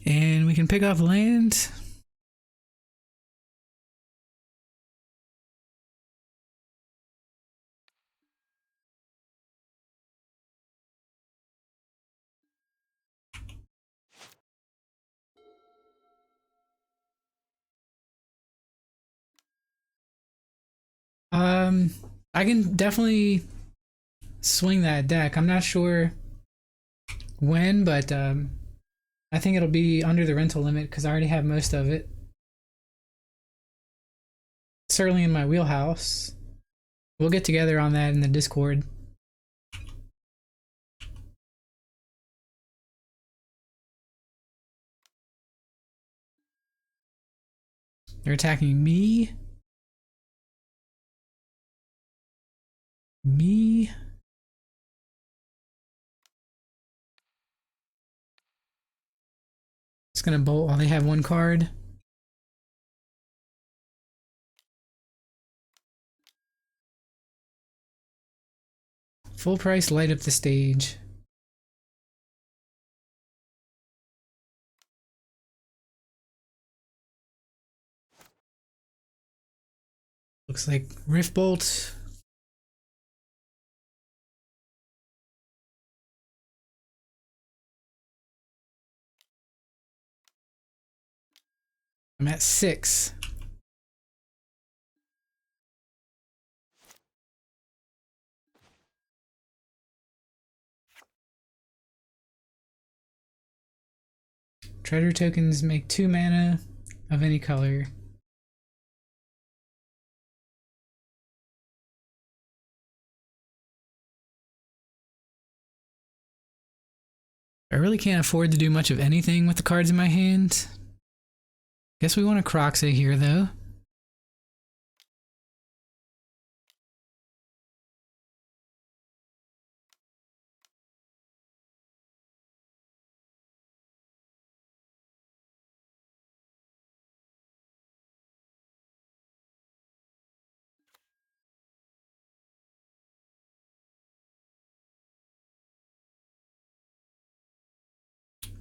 And we can pick off land. I can definitely swing that deck. I'm not sure when, but I think it'll be under the rental limit because I already have most of it. Certainly in my wheelhouse. We'll get together on that in the Discord. They're attacking me. Me. Just gonna bolt while they have one card. Full price, light up the stage. Looks like Rift Bolt. I'm at 6. Treasure tokens make 2 mana of any color. I really can't afford to do much of anything with the cards in my hand. Guess we want a Croxa here though.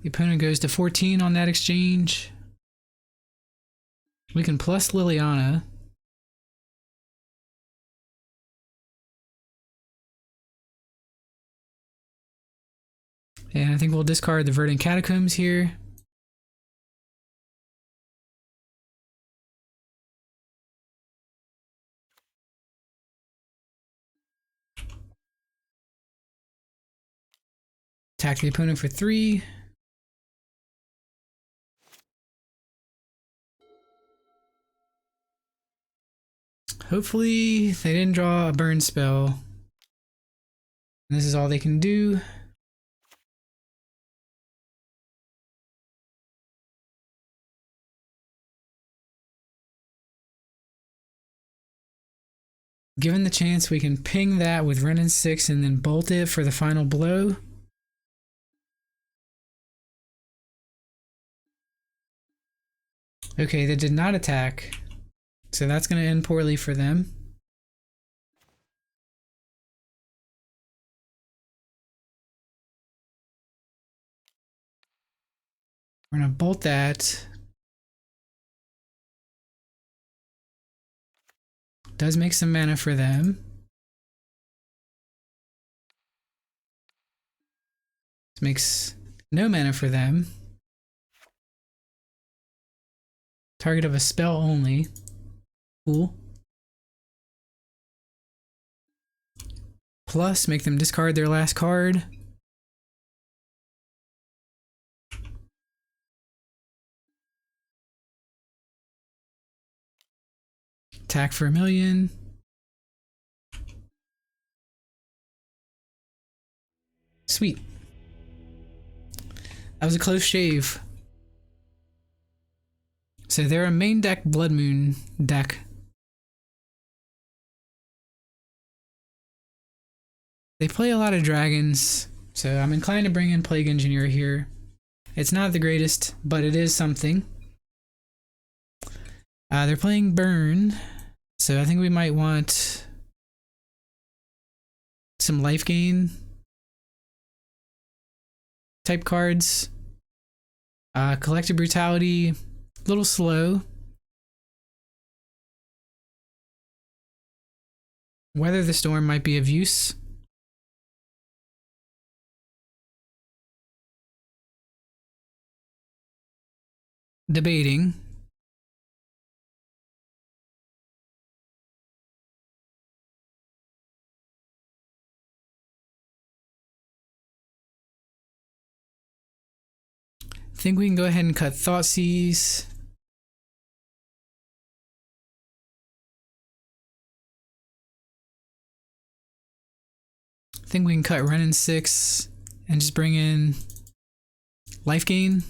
The opponent goes to 14 on that exchange. We can plus Liliana. And I think we'll discard the Verdant Catacombs here. Attack the opponent for 3. Hopefully they didn't draw a burn spell. And this is all they can do. Given the chance, we can ping that with Renin 6 and then bolt it for the final blow. Okay, they did not attack. So that's going to end poorly for them. We're going to bolt that. Does make some mana for them. This makes no mana for them. Target of a spell only. Cool. Plus, make them discard their last card. Attack for 1,000,000. Sweet. That was a close shave. So they're a main deck Blood Moon deck. They play a lot of dragons, so I'm inclined to bring in Plague Engineer here. It's not the greatest, but it is something. They're playing Burn, so I think we might want some life gain type cards. Collective Brutality, a little slow. Weather the Storm might be of use. Debating. Think we can go ahead and cut Thoughtseize. Think we can cut Renin 6 and just bring in life gain.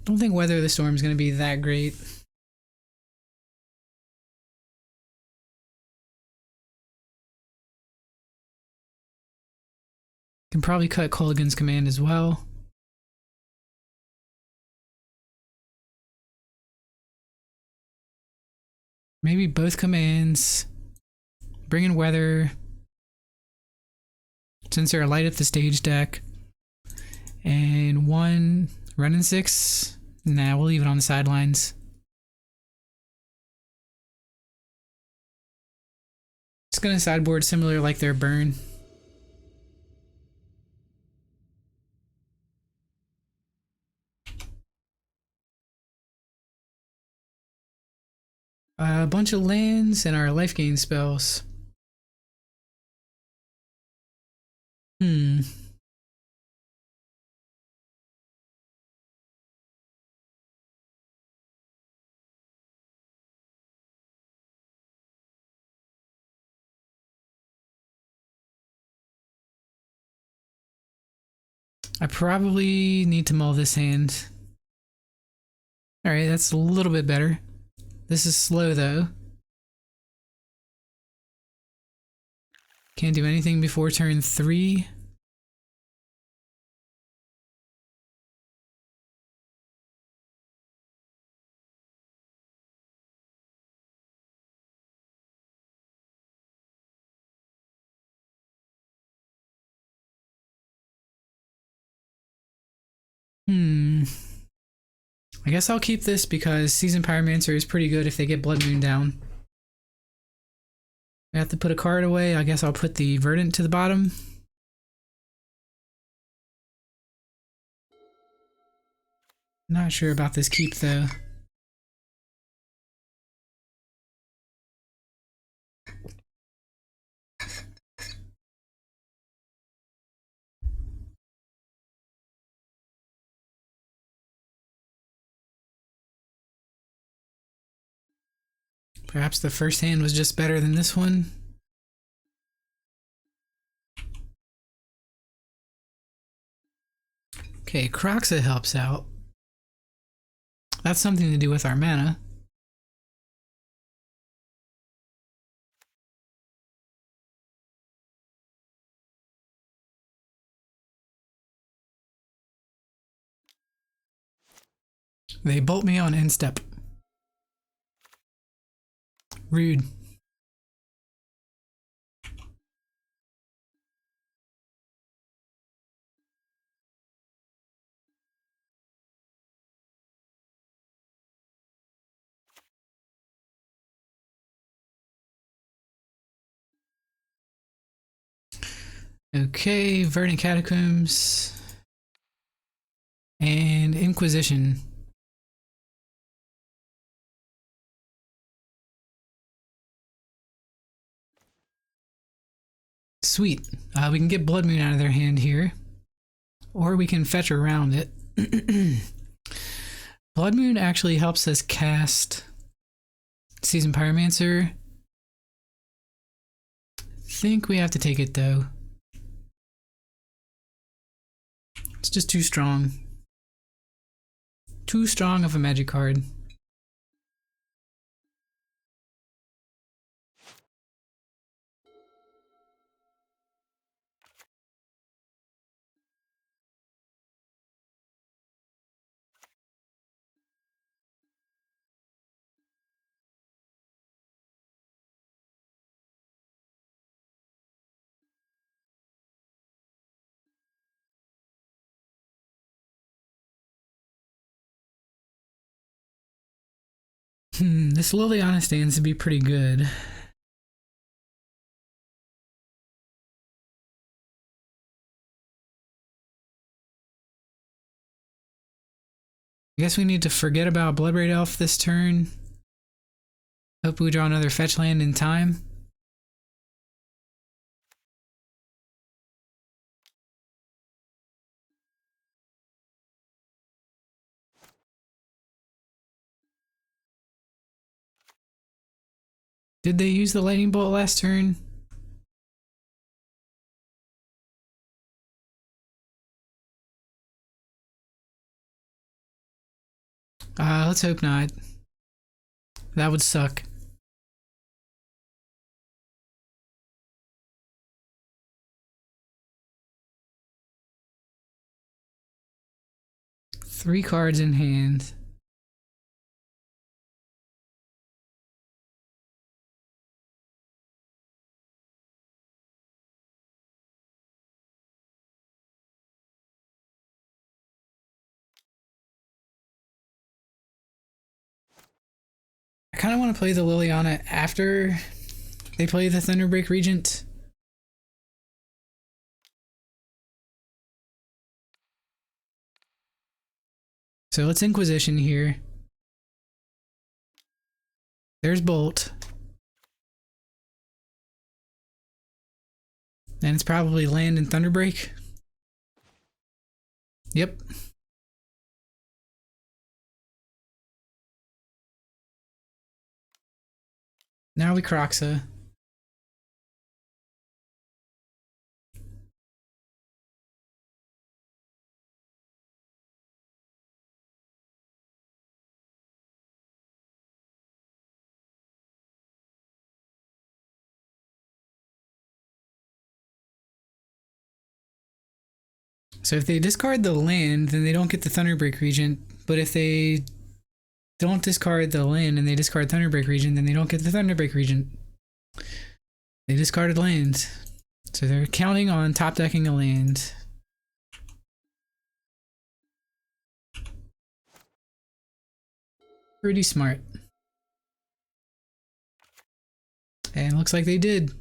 Don't think Weather the Storm is going to be that great. Can probably cut Colligan's Command as well. Maybe both commands. Bring in Weather. Since they're a light up the stage deck. And one Renin 6. Nah, we'll leave it on the sidelines. Just gonna sideboard similar like their Burn. A bunch of lands and our life gain spells. I probably need to mull this hand. Alright, that's a little bit better. This is slow though. Can't do anything before turn 3. I guess I'll keep this because Seasoned Pyromancer is pretty good if they get Blood Moon down. I have to put a card away. I guess I'll put the Verdant to the bottom. Not sure about this keep though. Perhaps the first hand was just better than this one. Okay, Croxa helps out. That's something to do with our mana. They bolt me on end step. Rude. Okay, Verdant Catacombs. And Inquisition. Sweet. We can get Blood Moon out of their hand here. Or we can fetch around it. Blood Moon actually helps us cast Seasoned Pyromancer. Think we have to take it though. It's just too strong. Too strong of a magic card. This Liliana stands to be pretty good. I guess we need to forget about Bloodbraid Elf this turn. Hope we draw another fetch land in time. Did they use the lightning bolt last turn? Let's hope not. That would suck. Three cards in hand. I kind of want to play the Liliana after they play the Thunderbreak Regent. So let's Inquisition here. There's Bolt. And it's probably land and Thunderbreak. Yep. Now we Croxa. So if they discard the land, then they don't get the Thunderbreak Regent. But if they don't discard the land and they discard Thunderbreak Regent, then they don't get the Thunderbreak Regent. They discarded land. So they're counting on top decking a land. Pretty smart. And looks like they did.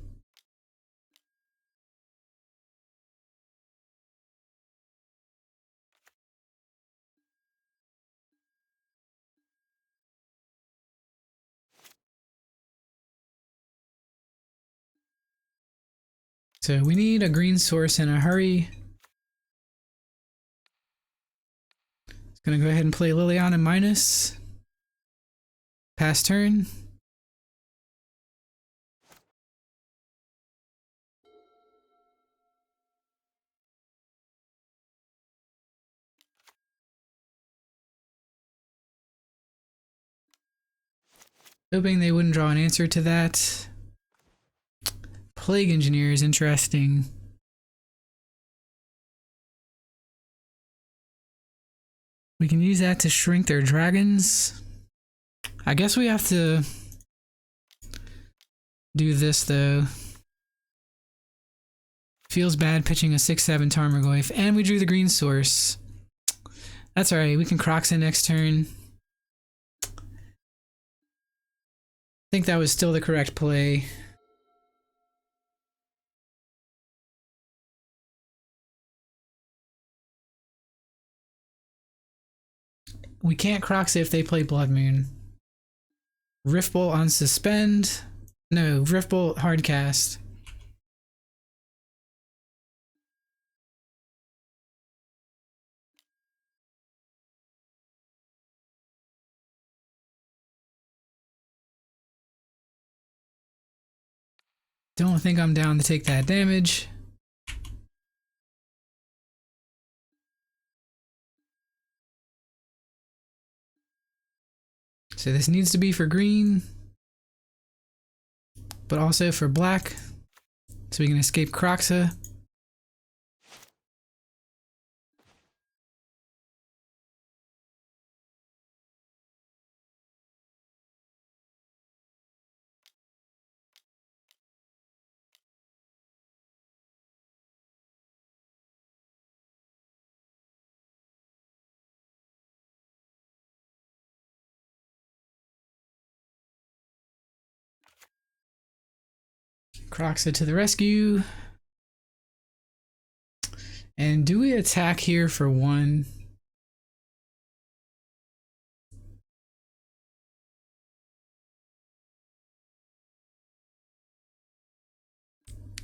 So we need a green source in a hurry. It's gonna go ahead and play Liliana minus. Pass turn. Hoping they wouldn't draw an answer to that. Plague Engineer is interesting. We can use that to shrink their dragons. I guess we have to do this though. Feels bad pitching a 6/7 Tarmogoyf, and we drew the green source. That's alright, we can Croxa next turn. I think that was still the correct play. We can't Croxa if they play Blood Moon. Riftbolt on suspend. No, Riftbolt hardcast. Don't think I'm down to take that damage. So this needs to be for green, but also for black, so we can escape Croxa. Croxa to the rescue. And do we attack here for 1?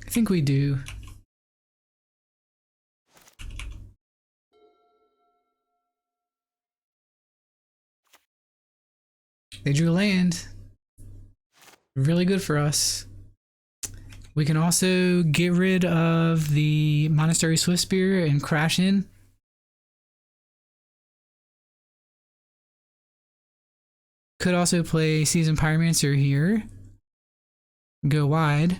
I think we do. They drew land. Really good for us. We can also get rid of the Monastery Swiftspear and crash in. Could also play Seasoned Pyromancer here. Go wide.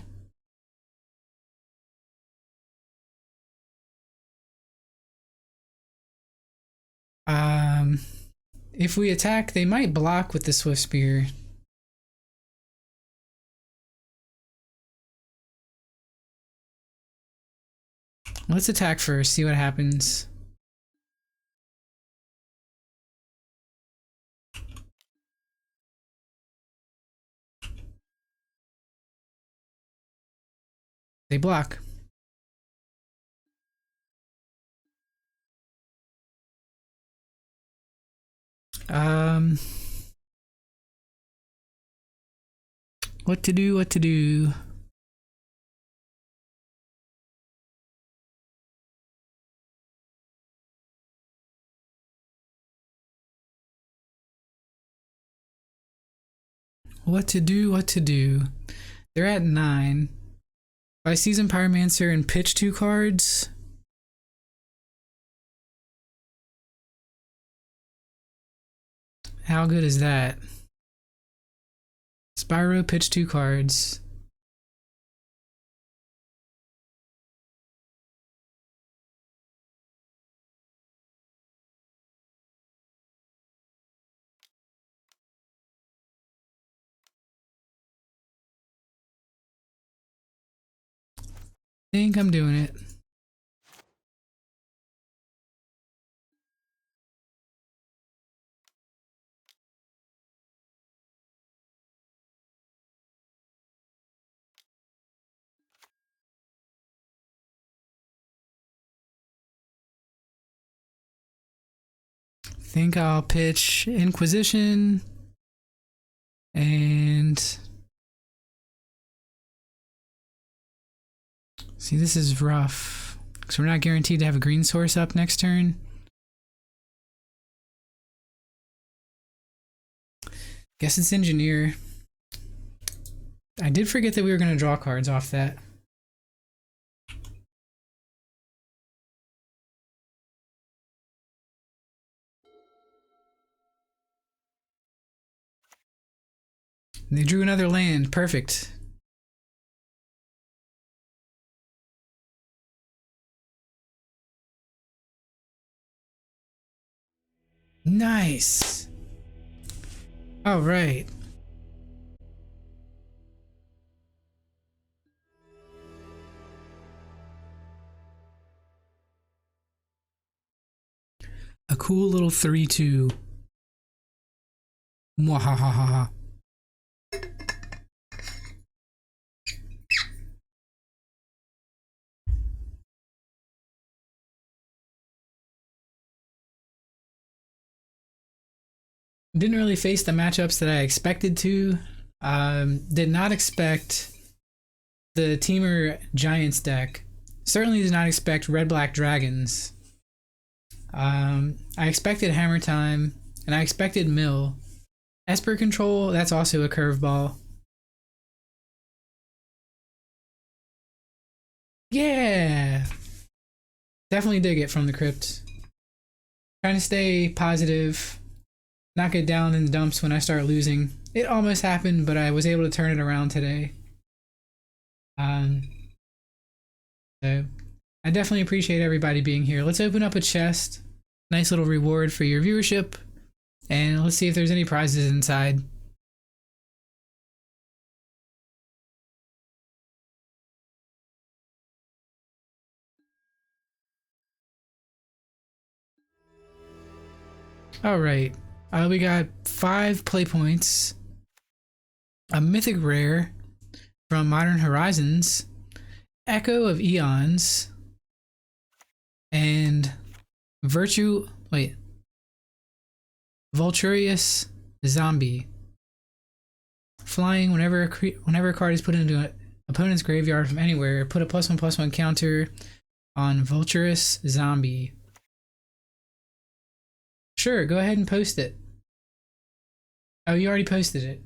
If we attack, they might block with the Swiftspear. Let's attack first, see what happens. They block. What to do, what to do? What to do, what to do? They're at 9. If I Seasoned Pyromancer and pitch 2 cards, how good is that? Spyro, pitch 2 cards. Think I'm doing it. Think I'll pitch Inquisition and see, this is rough because we're not guaranteed to have a green source up next turn. Guess it's Engineer. I did forget that we were going to draw cards off that. They drew another land. Perfect. Nice. All right. A cool little 3/2. Mwahahaha. Didn't really face the matchups that I expected to. Did not expect the Teamer Giants deck. Certainly did not expect Red Black Dragons. I expected Hammer Time, and I expected Mill. Esper Control, that's also a curveball. Yeah! Definitely dig it from the crypt. Trying to stay positive, not get down in the dumps when I start losing. It almost happened, but I was able to turn it around today. So I definitely appreciate everybody being here. Let's open up a chest. Nice little reward for your viewership. And let's see if there's any prizes inside. Alright. We got 5 play points. A mythic rare from Modern Horizons. Echo of Eons. And Vulturious Zombie. Flying whenever a card is put into an opponent's graveyard from anywhere, put a +1/+1 counter on Vulturous Zombie. Sure, go ahead and post it. Oh, you already posted it.